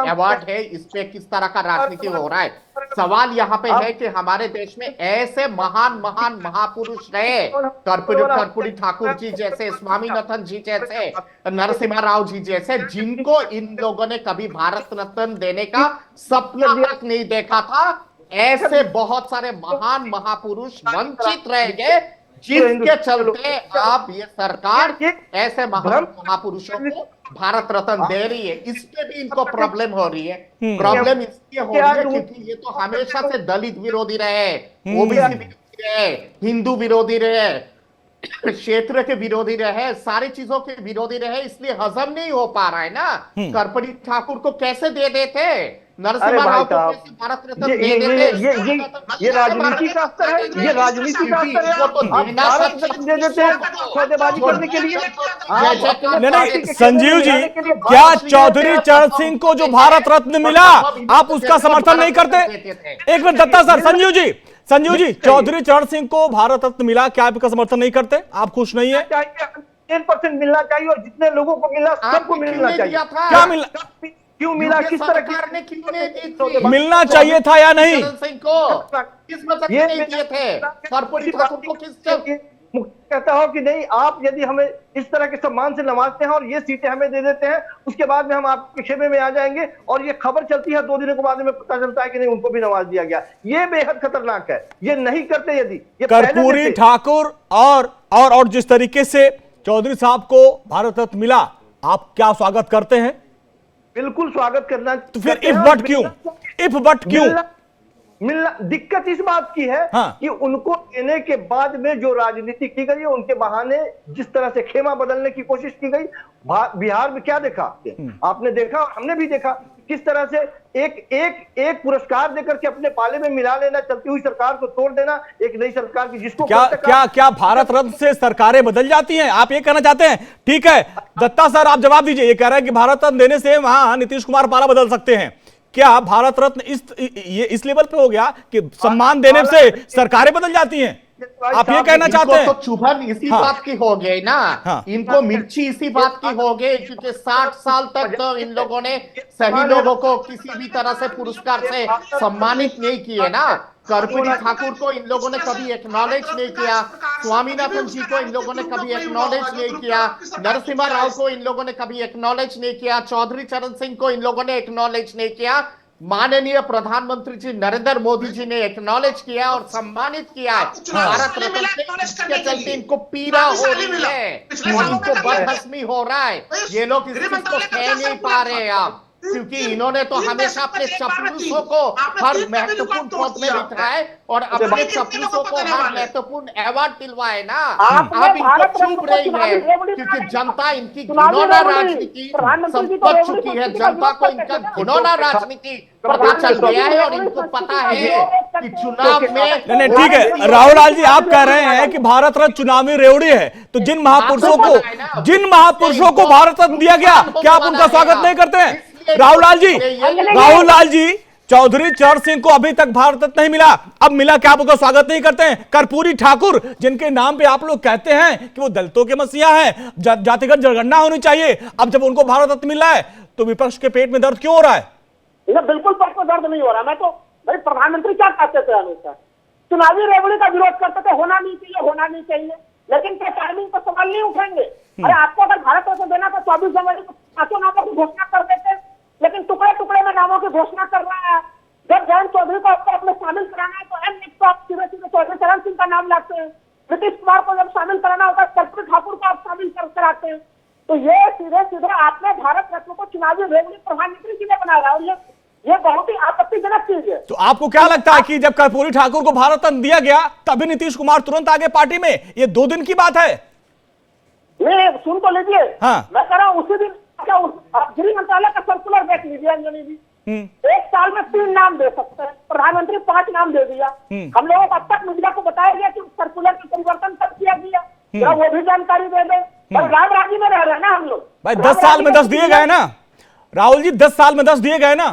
अवार्ड है, इस पे किस तरह का राजनीति हो रहा है। सवाल यहाँ पे है कि हमारे देश में ऐसे महान महापुरुष रहे, कर्पूरी ठाकुर जी जैसे, स्वामीनाथन जी जैसे, नरसिम्हा राव जी जैसे, जिनको इन लोगों ने कभी भारत रत्न देने का सपना तक नहीं देखा था। ऐसे बहुत सारे महान महापुरुष वंचित रह गए, जिसके चलते आप ये सरकार ऐसे महान महापुरुषों को भारत रत्न दे रही है। इस पे भी इनको प्रॉब्लम हो रही है। प्रॉब्लम इसलिए हो रही है क्योंकि ये तो हमेशा से दलित विरोधी रहे, ओबीसी विरोधी रहे, हिंदू विरोधी रहे, क्षेत्र के विरोधी रहे, सारी चीजों के विरोधी रहे, इसलिए हजम नहीं हो पा रहा है ना। कर्पूरी ठाकुर को कैसे दे देते, नरसिम्हा राव को कैसे भारत रत्न दे देते? ये राजनीति का स्तर है, ये राजनीति का स्तर है। तो भारत रत्न दे देते हैं सौदेबाजी करने के लिए। नहीं संजीव जी, क्या चौधरी चरण सिंह को जो भारत रत्न मिला आप उसका समर्थन नहीं करते? एक मिनट दत्ता सर, संजीव जी, चौधरी चरण सिंह को भारत रत्न मिला, क्या आप इसका समर्थन नहीं करते? आप खुश नहीं है? 10% मिलना चाहिए, और जितने लोगों को मिला सबको मिलना चाहिए। क्या मिला, क्यों मिला, किस तरह की मिलना चाहिए था या नहीं? किस मतलब नहीं दिए थे? कर्पूरी ठाकुर को किस कहता हो कि नहीं, आप यदि हमें इस तरह के सम्मान से नवाजते हैं और ये सीटें हमें दे देते हैं, उसके बाद में हम आपके खेमे में आ जाएंगे, और ये खबर चलती है 2 दिनों के बाद में पता चलता है कि नहीं उनको भी नवाज दिया गया। ये बेहद खतरनाक है। ये नहीं करते यदि ये कर्पूरी ठाकुर और जिस तरीके से चौधरी साहब को भारत रत्न मिला, आप क्या स्वागत करते हैं? बिल्कुल स्वागत करना। तो फिर इफ बट क्यों मिलना? दिक्कत इस बात की है कि उनको देने के बाद में जो राजनीति की गई है, उनके बहाने जिस तरह से खेमा बदलने की कोशिश की गई। बिहार में क्या देखा आपने देखा, हमने भी देखा किस तरह से एक पुरस्कार देकर के अपने पाले में मिला लेना, चलती हुई सरकार को तोड़ देना, एक नई सरकार की जिसको क्या भारत रत्न से सरकारें बदल जाती हैं? आप ये कहना चाहते हैं? ठीक है दत्ता सर, आप जवाब दीजिए। ये कह रहे हैं कि भारत रत्न देने से वहां नीतीश कुमार पाला बदल सकते हैं। क्या भारत रत्न इस लेवल पे हो गया कि सम्मान देने से सरकारें बदल जाती हैं? आप ये कहना चाहते हैं? तो चुभन इसी बात की हो गई ना, इनको मिर्ची इसी बात की हो गई क्योंकि 60 साल तक तो इन लोगों ने सही लोगों को किसी भी तरह से पुरस्कार से सम्मानित नहीं किए ना। कर्पूरी ठाकुर को इन लोगों ने कभी एक्नॉलेज नहीं किया, स्वामीनाथन जी को इन लोगों ने कभी एक्नॉलेज नहीं किया, नरसिम्हा राव को इन लोगों ने कभी एक्नॉलेज नहीं किया, चौधरी चरण सिंह को इन लोगों ने एक्नॉलेज नहीं किया। माननीय प्रधानमंत्री जी नरेंद्र मोदी जी ने एक्नॉलेज किया और सम्मानित किया है भारत रत्न से। इसके चलते इनको पीड़ा हो रही है, इनको बदहजमी हो रहा है। ये लोग इस चीज को कह नहीं पा रहे हैं आप, क्योंकि इन्होंने तो हमेशा अपने चपलूसों को हर महत्वपूर्ण पद में बिठाया है और अपने चपलूसों को हर महत्वपूर्ण अवार्ड दिलवाए ना। आप इनको चुप रही है क्योंकि जनता इनकी घिनौना राजनीति समझ चुकी है। जनता को इनका घिनौना राजनीति पता चल गया है और इनको पता है कि चुनाव में नहीं ठीक है। राहुल लाल जी, आप कह रहे हैं कि भारत रत्न चुनावी रेवड़ी है, तो जिन महापुरुषों को भारत रत्न दिया गया, क्या आप उनका स्वागत नहीं करते हैं? राहुल लाल जी, चौधरी चरण सिंह को अभी तक भारत रत्न नहीं मिला, अब मिला, क्या आप उनका स्वागत नहीं करते हैं? कर्पूरी ठाकुर, जिनके नाम पे आप लोग कहते हैं कि वो दलितों के मसीहा हैं, जातिगत जनगणना होनी चाहिए, अब जब उनको भारत रत्न मिला है तो विपक्ष के पेट में दर्द क्यों हो रहा है? बिल्कुल पेट में दर्द नहीं हो रहा। मैं तो भाई प्रधानमंत्री क्या कहते थे हमेशा, चुनावी रेवड़ी का विरोध करते थे, होना नहीं चाहिए, लेकिन क्या टाइमिंग पर सवाल नहीं उठेंगे? अरे आपको अगर भारत रत्न देना तो 24 जनवरी को 5 नामों की घोषणा कर देते, लेकिन टुकड़े टुकड़े में नामों की घोषणा कर रहा है। जब जयंत चौधरी को आपको अपने शामिल कराना है तो एम तो आप सीधे चौधरी चरण सिंह का नाम लाते हैं, नीतीश कुमार को जब शामिल कराना होता है कर्पूरी ठाकुर को आप कराते हैं। तो ये सीधे सीधे आपने भारत रत्न को चुनावी रेवड़ी प्रधानमंत्री के लिए बनाया और ये बहुत ही आपत्तिजनक चीज है। तो आपको क्या लगता है कि जब कर्पूरी ठाकुर को भारत रत्न दिया गया तभी नीतीश कुमार तुरंत आगे पार्टी में? ये 2 दिन की बात है। नहीं, सुन तो लीजिए। हाँ। मैं कह रहा हूँ उसी दिन आप गृह मंत्रालय का सर्कुलर देख लीजिए अंजनी जी। 1 साल में 3 नाम दे सकते हैं, प्रधानमंत्री 5 नाम दे दिया। हम लोगों को अब तक मीडिया को बताया गया कि सर्कुलर का परिवर्तन कब किया गया, जरा वो भी जानकारी दे दें। राम राज्य में रह रहे हैं ना हम लोग भाई। 10 साल में 10 दिए गए ना राहुल जी, 10 साल में 10 दिए गए ना?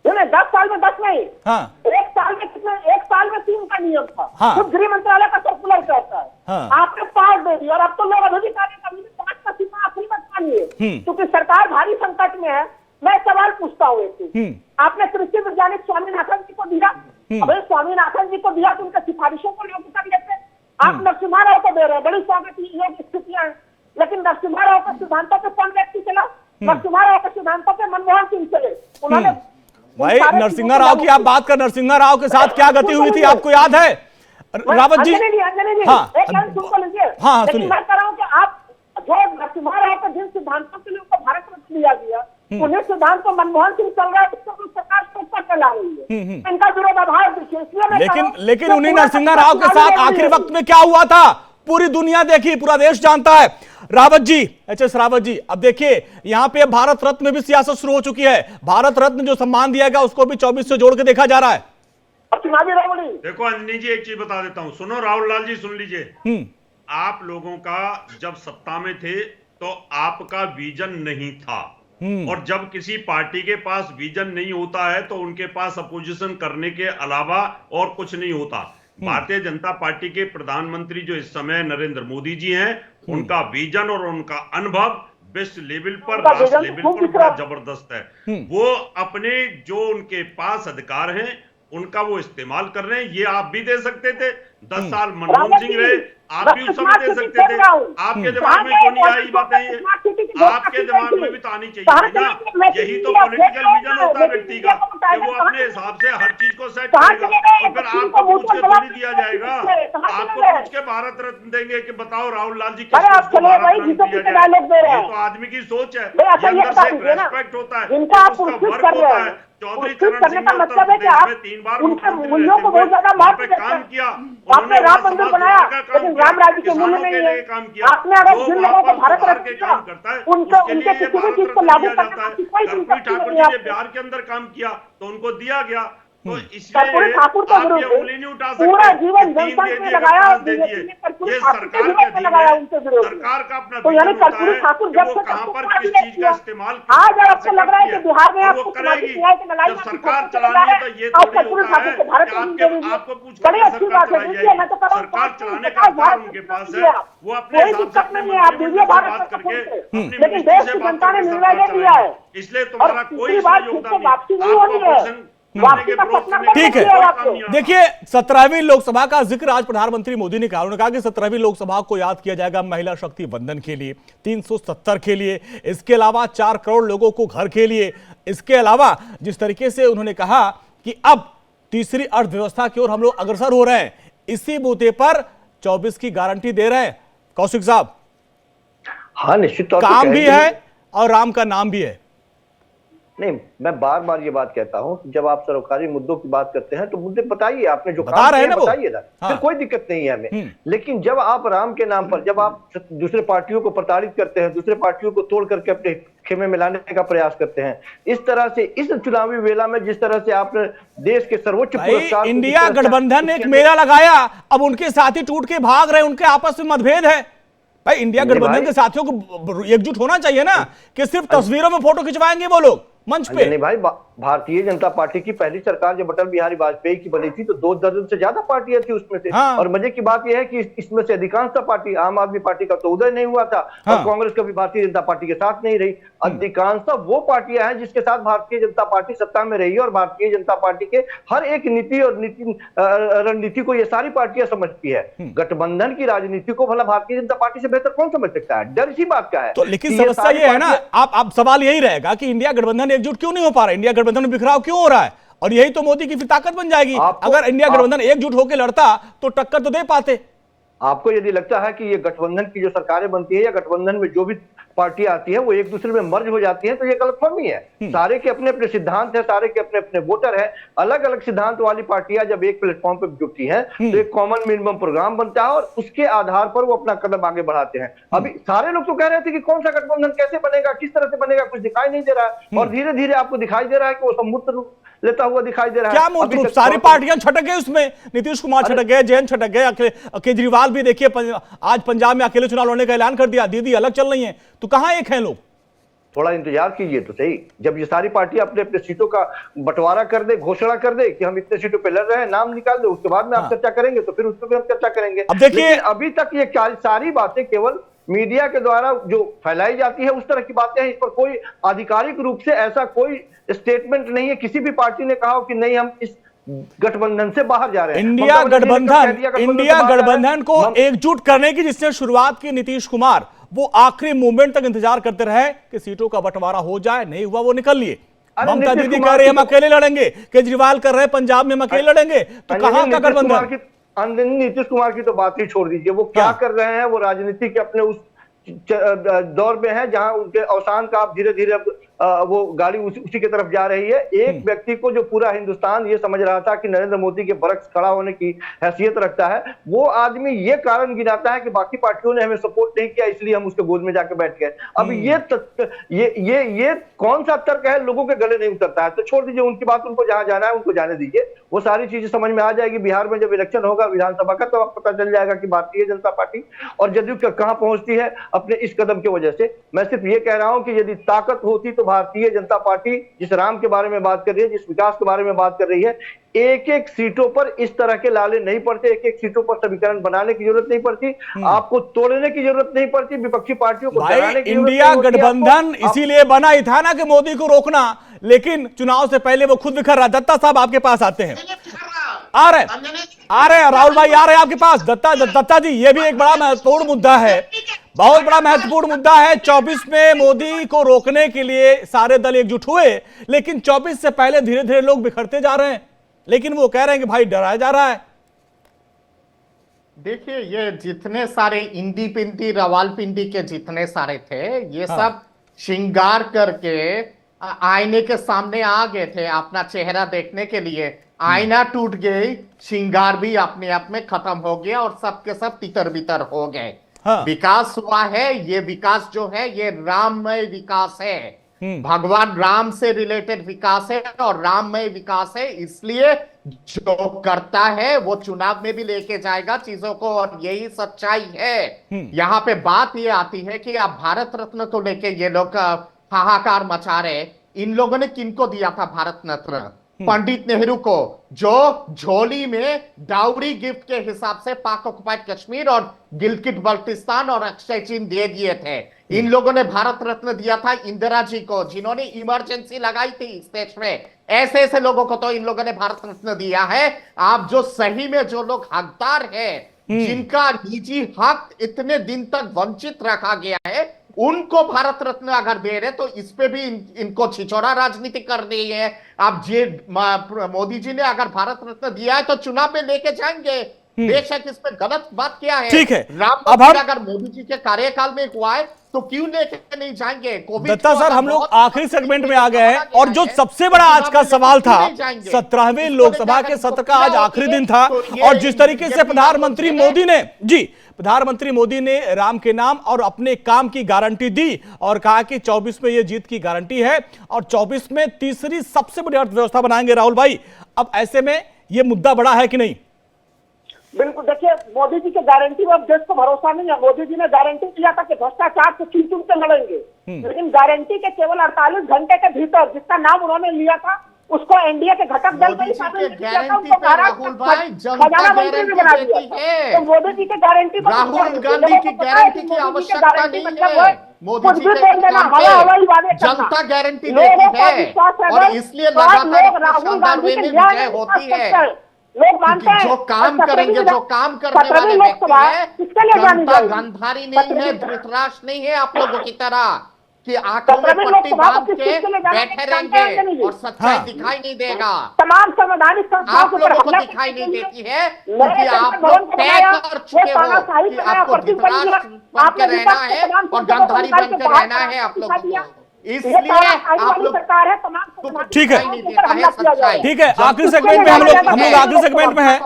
नहीं, 10 साल में 10 नहीं। हाँ। 1 साल में कितने? 1 साल में 3 का नियम था। हाँ। खुद गृह मंत्रालय का सर्कुलर कहता है। हाँ। आपने 5 दे दिया और अब तो लोग अभी 5 का सीमा आखिरी मत मानिए, क्योंकि सरकार भारी संकट में है। मैं सवाल पूछता हूँ एक चीज, आपने कृषि वैज्ञानिक स्वामीनाथन जी को दिया, अभी स्वामीनाथन जी को दिया तो उनके सिफारिशों को लागू कर लेते। आप नरसिम्हा राव को दे रहे हैं, बड़ी स्वागत योग्य स्थितियां हैं, लेकिन नरसिम्हा राव के सिद्धांतों पे कौन व्यक्ति चला? नरसिम्हा राव के सिद्धांतों पे मनमोहन सिंह चले। उन्होंने भाई नरसिम्हा राव की आप बात कर, नरसिम्हा राव के साथ क्या गति हुई थी आपको याद है रावत जी? अंजनी जी, हाँ, एक लाइन सुन को लीजिए। हाँ, लेकिन मैं कह रहा हूँ कि आप जो नरसिम्हा राव के जिन सिद्धांतों के लिए उनको भारत रत्न दिया गया, उन्हें सिद्धांत को मनमोहन सिंह चल रहा है, उसको सरकार सोचकर चला रही है। इनका विरोधाभास देखिए। इसलिए लेकिन उन्हीं नरसिम्हा राव के साथ आखिरी वक्त में क्या हुआ था पूरी दुनिया देखी, पूरा देश जानता है। रावत जी, एच.एस. रावत जी, अब देखिए यहाँ पे भारत रत्न में भी सियासत शुरू हो चुकी है। भारत रत्न जो सम्मान दिया गया उसको भी 24 से जोड़ के देखा जा रहा है। देखो अंजनी जी, एक चीज बता देता हूँ, सुनो राहुल लाल जी, सुन लीजिए। आप लोगों का जब सत्ता में थे तो आपका विजन नहीं था, और जब किसी पार्टी के पास विजन नहीं होता है तो उनके पास अपोजिशन करने के अलावा और कुछ नहीं होता। भारतीय जनता पार्टी के प्रधानमंत्री जो इस समय नरेंद्र मोदी जी हैं, उनका विजन और उनका अनुभव विश्व लेवल पर, राष्ट्र लेवल पर बड़ा जबरदस्त है। वो अपने जो उनके पास अधिकार हैं उनका वो इस्तेमाल कर रहे हैं। ये आप भी दे सकते थे, 10 साल मनमोहन सिंह रहे, आप भी उस समय दे सकते थे। आपके दिमाग में क्यों नहीं आई बातें? ये आपके दिमाग में भी तो आनी चाहिए ना। यही तो पॉलिटिकल विजन होता है व्यक्ति का, कि वो अपने हिसाब से हर चीज को सेट करेगा, और फिर आपको पूछ के थोड़ी दिया जाएगा। आपको पूछ के भारत रत्न देंगे कि बताओ राहुल लाल जी किसको भारत रत्न दिया जाए? ये तो आदमी की सोच है, ये अंदर से रेस्पेक्ट होता है, उसका वर्क होता है। चौधरी चरण सिंह ने उत्तर प्रदेश में 3 बार मुख्यमंत्री रहे थे, काम किया, आपने राम मंदिर बनाया, लेकिन राम राज्य के मूल्य नहीं है। आपने अगर जिन लोगों को भारत रत्न दिया, उनके किसी भी चीज को लागू करने की कोई कर्पूरी ठाकुर जी ने बिहार के अंदर काम किया तो उनको दिया गया। तो इसलिए आप ये उंगली नहीं उठा सकते। पूरा जीवन जनसंघ में लगाया, ये सरकार का अपना तो यानी कर्पूरी ठाकुर जब से कहां पर किस चीज का इस्तेमाल आज आपको लग रहा है कि बिहार में आपको करेगी। जब सरकार चलानी है तो ये थोड़ी होता है कि आपको पूछ कर सरकार चलाई जाएगी। सरकार चलाने का अधिकार उनके पास है, वो अपने हिसाब से अपने मंत्रिमंडल से बात करके अपनी मिनिस्ट्री से बात करके सरकार चलाएगी। इसलिए तुम्हारा कोई योगदान नहीं। ठीक है, देखिए 17वीं लोकसभा का जिक्र आज प्रधानमंत्री मोदी ने कहा। उन्होंने कहा कि 17वीं लोकसभा को याद किया जाएगा महिला शक्ति वंदन के लिए, 370 के लिए, इसके अलावा 4 करोड़ लोगों को घर के लिए। इसके अलावा जिस तरीके से उन्होंने कहा कि अब तीसरी अर्थव्यवस्था की ओर हम लोग अग्रसर हो रहे हैं, इसी मुद्दे पर 24 की गारंटी दे रहे हैं कौशिक साहब। हाँ, निश्चित तौर पर काम भी है और राम का नाम भी है। नहीं, मैं बार बार ये बात कहता हूं कि जब आप सरकारी मुद्दों की बात करते हैं तो मुद्दे बताइए, आपने जो बता रहे हैं ना बताइए ना, फिर कोई दिक्कत नहीं है हमें। लेकिन जब आप राम के नाम पर, जब आप दूसरे पार्टियों को प्रताड़ित करते हैं, दूसरे पार्टियों को तोड़ करके अपने खेमे में लाने का प्रयास करते हैं, इस तरह से इस चुनावी वेला में जिस तरह से आपने देश के सर्वोच्च पुरस्कार इंडिया गठबंधन ने एक मेला लगाया, अब उनके साथी टूट के भाग रहे, उनके आपस में मतभेद है। भाई इंडिया गठबंधन के साथियों को एकजुट होना चाहिए ना, कि सिर्फ तस्वीरों में फोटो खिंचवाएंगे वो लोग मंच पे। नहीं भाई, भारतीय जनता पार्टी की पहली सरकार जब अटल बिहारी वाजपेयी की बनी थी तो 2 दर्जन से ज्यादा पार्टियां थी उसमें से। हाँ। और मजे की बात यह है कि इसमें से अधिकांशतः पार्टी, आम आदमी पार्टी का तो उदय नहीं हुआ था, और कांग्रेस कभी भारतीय जनता पार्टी के साथ नहीं रही। अधिकांशतः वो पार्टियां हैं जिसके साथ भारतीय जनता पार्टी सत्ता में रही है, और भारतीय जनता पार्टी के हर एक नीति और रणनीति को ये सारी पार्टियां समझती है। गठबंधन की राजनीति को भला भारतीय जनता पार्टी से बेहतर कौन समझ सकता है? डर इसी बात का है। तो लेकिन समस्या ये है ना, आप सवाल यही रहेगा कि इंडिया गठबंधन एकजुट क्यों नहीं हो पा रहा है, इंडिया गठबंधन में बिखराव क्यों हो रहा है? और यही तो मोदी की फिर ताकत बन जाएगी। अगर इंडिया गठबंधन एकजुट होकर लड़ता तो टक्कर तो दे पाते। आपको यदि लगता है कि ये गठबंधन की जो सरकारें बनती है या गठबंधन में जो भी पार्टी आती है वो एक दूसरे में मर्ज हो जाती है, तो ये गलतफहमी है। सारे के अपने अपने सिद्धांत है, सारे के अपने अपने वोटर है। अलग अलग सिद्धांत वाली पार्टियां जब एक प्लेटफॉर्म पर जुटती हैं तो एक कॉमन मिनिमम प्रोग्राम बनता है और उसके आधार पर वो अपना कदम आगे बढ़ाते हैं। अभी सारे लोग तो कह रहे थे कि कौन सा गठबंधन कैसे बनेगा, किस तरह से बनेगा, कुछ दिखाई नहीं दे रहा है, और धीरे धीरे आपको दिखाई दे रहा है कि वो समूर्त रूप लेता हुआ दिखाई दे रहा है। क्या मूर्त रूप? सारी पार्टियां छटक गई उसमें, नीतीश कुमार छटक गए, जैन छटक गए, केजरीवाल भी देखिए आज पंजाब में अकेले चुनाव लड़ने का ऐलान कर दिया, दीदी अलग चल रही हैं, तो कहां एक हैं लोग? थोड़ा इंतजार कीजिए तो सही, जब ये सारी पार्टी अपने अपने सीटों का बंटवारा कर दे, घोषणा कर दे कि हम इतने सीटों पे लड़ रहे हैं, नाम निकाल दे, उसके बाद में आप चर्चा करेंगे तो फिर उस पर भी हम चर्चा करेंगे। अब देखिए, अभी तक ये सारी बातें केवल मीडिया के द्वारा जो फैलाई जाती है उस तरह की बातें हैं। इस पर कोई आधिकारिक रूप से ऐसा कोई स्टेटमेंट नहीं है, किसी भी पार्टी ने कहा कि नहीं हम इस गठबंधन से बाहर जा रहे हैं। इंडिया गठबंधन को एकजुट करने की जिसने शुरुआत की नीतीश कुमार, वो आखिरी मूवमेंट तक इंतजार करते रहे कि सीटों का बंटवारा हो जाए, नहीं हुआ वो निकल लिए। ममता दीदी कह रही है हम अकेले लड़ेंगे, केजरीवाल कर रहे हैं पंजाब में हम अकेले लड़ेंगे, तो कहां का गठबंधन? नीतीश कुमार की तो बात ही छोड़ दीजिए, वो क्या कर रहे हैं, वो राजनीति के अपने उस दौर में है जहां उनके अवसान का आप धीरे धीरे वो गाड़ी उसी की तरफ जा रही है। एक व्यक्ति को जो पूरा हिंदुस्तान ये समझ रहा था कि नरेंद्र मोदी के बरक्स खड़ा होने की हैसियत रखता है, वो आदमी ये कारण गिनाता है कि बाकी पार्टियों ने हमें सपोर्ट नहीं किया इसलिए हम उसके गोद में जाके बैठ गए। अब ये कौन सा तर्क है, लोगों के गले नहीं उतरता है। तो छोड़ दीजिए उनकी बात, उनको जहां जाना है उनको जाने दीजिए, वो सारी चीजें समझ में आ जाएगी। बिहार में जब इलेक्शन होगा विधानसभा का तो आपको पता चल जाएगा कि भारतीय जनता पार्टी और जदयू कहां पहुंचती है अपने इस कदम की वजह से। मैं सिर्फ ये कह रहा हूं कि यदि ताकत होती तो भारतीय जनता पार्टी जिस राम के बारे में बात कर रही है, जिस विकास के बारे में बात कर रही है, एक एक सीटों पर इस तरह के लाले नहीं पड़ते, एक एक सीटों पर समीकरण बनाने की जरूरत नहीं पड़ती, आपको तोड़ने की जरूरत नहीं पड़ती, विपक्षी पार्टियों को डराने की जरूरत नहीं इंडिया गठबंधन इसीलिए बना ही था ना कि मोदी को रोकना, लेकिन चुनाव से पहले वो खुद बिखर रहा। दत्ता साहब आपके पास आते हैं, आ रहे हैं राहुल भाई, आ रहे हैं आपके पास। दत्ता जी, ये भी एक बड़ा महत्वपूर्ण मुद्दा है, बहुत बड़ा महत्वपूर्ण मुद्दा है। 24 में मोदी को रोकने के लिए सारे दल एकजुट हुए, लेकिन 24 से पहले धीरे धीरे लोग बिखरते जा रहे हैं, लेकिन वो कह रहे हैं कि भाई डराया जा रहा है। देखिए, ये जितने सारे इंडी पिंडी रवालपिंडी के जितने सारे थे, ये सब श्रृंगार करके आईने के सामने आ गए थे अपना चेहरा देखने के लिए। आईना टूट गई, श्रृंगार भी अपने आप में खत्म हो गया और सबके सब तितर बितर हो गए। विकास हुआ है, ये विकास जो है ये राममय विकास है, भगवान राम से रिलेटेड विकास है और राममय विकास है। इसलिए जो करता है वो चुनाव में भी लेके जाएगा चीजों को, और यही सच्चाई है। यहाँ पे बात ये आती है कि अब भारत रत्न को लेके ये लोग हाहाकार मचा रहे। इन लोगों ने किनको दिया था भारत रत्न? पंडित नेहरू को, जो झोली में डाउरी गिफ्ट के हिसाब से पाक ऑक्युपाइड कश्मीर और गिलगिट बल्टिस्तान और अक्षय चिन्ह दे दिए थे। इन लोगों ने भारत रत्न दिया था इंदिरा जी को, जिन्होंने इमरजेंसी लगाई थी इस देश में। ऐसे ऐसे लोगों को तो इन लोगों ने भारत रत्न दिया है। आप जो सही में जो लोग हकदार है, जिनका निजी हक इतने दिन तक वंचित रखा गया है, उनको भारत रत्न अगर दे रहे तो इस पे भी इनको छिछोरा राजनीति कर रही है। अब मोदी जी ने अगर भारत रत्न दिया है तो चुनाव में लेके जाएंगे, बेशक इसमें गलत बात क्या है। ठीक है, अब अगर मोदी जी के कार्यकाल में हुआ है तो क्यों लेके नहीं जाएंगे? दत्ता सर, हम लोग आखिरी सेगमेंट में आ गए हैं, और जो सबसे बड़ा आज का सवाल था, 17वें लोकसभा के सत्र का आज आखिरी दिन था, और जिस तरीके से प्रधानमंत्री मोदी ने राम के नाम और अपने काम की गारंटी दी और कहा कि 24 में ये जीत की गारंटी है और 24 में तीसरी सबसे बड़ी अर्थव्यवस्था बनाएंगे। राहुल भाई, अब ऐसे में ये मुद्दा बड़ा है कि नहीं? बिल्कुल, देखिए मोदी जी की गारंटी में अब देश को भरोसा नहीं है। मोदी जी ने गारंटी दिया था कि भ्रष्टाचार से चुन के लड़ेंगे, लेकिन गारंटी के केवल 48 घंटे के भीतर जिसका नाम उन्होंने लिया था उसको एनडीए के घटक दल में शामिल किया था, उनको खजाना मंत्री भी बना दिया था। तो मोदी जी के गारंटी, राहुल गांधी की गारंटी की आवश्यकता नहीं है। मोदी जी जनता गारंटी देती है और इसलिए लगातार राहुल गांधी की विजय होती है। लोग मानते हैं जो काम करेंगे, जो काम करने वाले व्यक्ति हैं, जनता गंधारी नहीं है, धृतराष्ट्र नहीं है आप लोगों की तरह। कि आंखों में 17वीं पट्टी लोकसभा को बांध किस के चीज़ के लिए जाना बैठे जानते हैं रहेंगे अंजनी जी? और सच्चाई दिखाई नहीं देगा। तमाम संवैधानिक संस्थाओं आप के ऊपर लोगों को हमला दिखाई करने नहीं के देती लिए है नए क्योंकि आप संसद लोग भवन को तय बनाया, कर वो चुके हो तानाशाही कि बनाया, आपको प्रतिबंध दिया, धृतराष्ट्र बन आपने के रहना विपक्ष के है तमाम और संसदों को गंधारी निकाल बन के के बाहर रहना है आप दिखा लोगों दिया। को। ये इसलिए तानाशाही आप वाली लोग सरकार है, तमाम संवैधानिक ठीक है। संस्थाओं के ऊपर हमला किया जा रहा है। ठीक है, आखिरी सेगमेंट में हम लोग आखिरी सेगमेंट में हैं।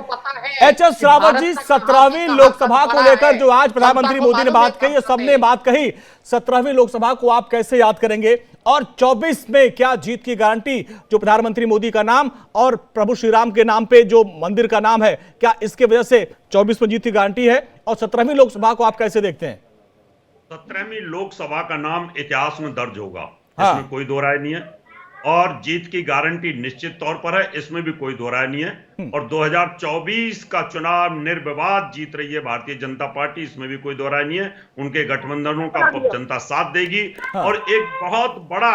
एच.एस. श्रावण जी, 17वीं लोकसभा को लेकर जो आज प्रधानमंत्री मोदी ने बात कही, सबने बात कही, 17वीं लोकसभा को आप कैसे याद करेंगे और 24 में क्या जीत की गारंटी, जो प्रधानमंत्री मोदी का नाम और प्रभु श्री राम के नाम पे जो मंदिर का नाम है, क्या इसके वजह से 24 में जीत की गारंटी है और 17वीं लोकसभा को आप कैसे देखते हैं? 17वीं लोकसभा का नाम इतिहास में दर्ज होगा, हाँ। इसमें कोई दो राय नहीं है और जीत की गारंटी निश्चित तौर पर है, इसमें भी कोई दो राय नहीं है। और 2024 का चुनाव निर्विवाद जीत रही है भारतीय जनता पार्टी, इसमें भी कोई दो राय नहीं है। उनके गठबंधनों का जनता साथ देगी और एक बहुत बड़ा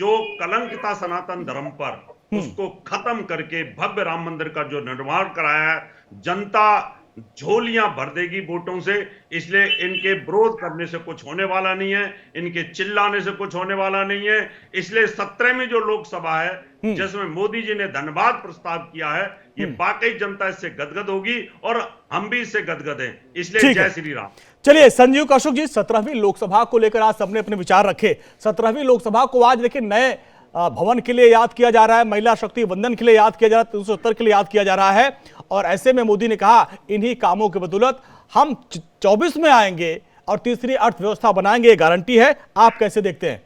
जो कलंक था सनातन धर्म पर, उसको खत्म करके भव्य राम मंदिर का जो निर्माण कराया है, जनता झोलियां भर देगी वोटों से। इसलिए इनके विरोध करने से कुछ होने वाला नहीं है, इनके चिल्लाने से कुछ होने वाला नहीं है। इसलिए 17वीं जो लोकसभा है जिसमें मोदी जी ने धन्यवाद प्रस्ताव किया है, ये वाकई जनता इससे गदगद होगी और हम भी इससे गदगद हैं। इसलिए जय श्री राम। चलिए संजीव कौशिक जी, 17वीं लोकसभा को लेकर आज सबने अपने विचार रखे। 17वीं लोकसभा को आज देखिए नए भवन के लिए याद किया जा रहा है, महिला शक्ति वंदन के लिए याद किया जा रहा है, 370 के लिए याद किया जा रहा है और ऐसे में मोदी ने कहा इन्हीं कामों की बदौलत हम 24 में आएंगे और तीसरी अर्थव्यवस्था बनाएंगे, ये गारंटी है। आप कैसे देखते हैं?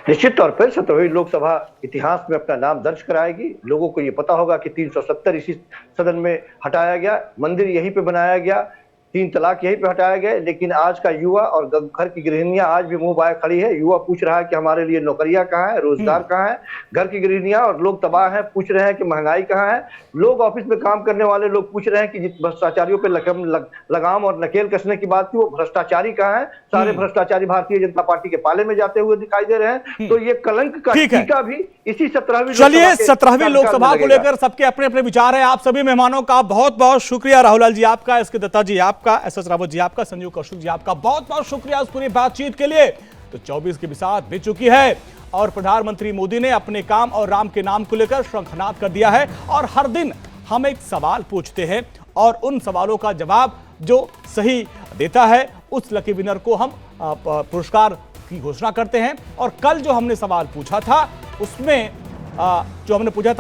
निश्चित तौर पर 17वीं लोकसभा इतिहास में अपना नाम दर्ज कराएगी। लोगों को ये पता होगा कि 370 इसी सदन में हटाया गया, मंदिर यहीं पे बनाया गया, 3 तलाक यहीं पे हटाया गया। लेकिन आज का युवा और घर की गृहिणियां आज भी मुंह बाय खड़ी है। युवा पूछ रहा है कि हमारे लिए नौकरियां कहाँ है, रोजगार कहाँ है। घर की गृहिणियां और लोग तबाह हैं, पूछ रहे हैं कि महंगाई कहाँ है। लोग ऑफिस में काम करने वाले लोग पूछ रहे हैं कि जिस भ्रष्टाचारियों पे लगाम और नकेल कसने की बात थी, वो भ्रष्टाचारी कहाँ है। सारे भ्रष्टाचारी भारतीय जनता पार्टी के पाले में जाते हुए दिखाई दे रहे हैं। तो ये कलंक का टीका भी इसी 17वीं चलिए 17वीं लोकसभा को लेकर सबके अपने अपने विचार है। आप सभी मेहमानों का बहुत बहुत शुक्रिया। राहुल लाल जी आपका, एस के दत्ता जी आपका, एस.एस. रावत जी आपका, संजीव कौशिक जी आपका बहुत बहुत शुक्रिया इस पूरी बातचीत के लिए। तो 24 की बिसात बीत चुकी है और प्रधानमंत्री मोदी ने अपने काम और राम के नाम को लेकर शंखनाद कर दिया है और हर दिन हम एक सवाल पूछते हैं और उन सवालों का जवाब जो सही देता है उस लकी विनर को हम पुरस्कार की घोषणा करते हैं। और कल जो हमने सवाल पूछा था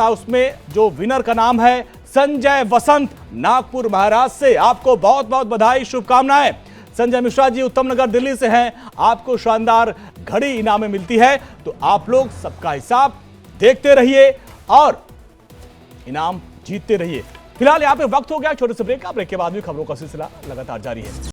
उसमें जो विनर का नाम है संजय वसंत, नागपुर महाराष्ट्र से। आपको बहुत बहुत बधाई, शुभकामनाएं। संजय मिश्रा जी उत्तम नगर दिल्ली से हैं, आपको शानदार घड़ी इनाम में मिलती है। तो आप लोग सबका हिसाब देखते रहिए और इनाम जीतते रहिए। फिलहाल यहाँ पे वक्त हो गया छोटे से ब्रेक का। ब्रेक के बाद भी खबरों का सिलसिला लगातार जारी है।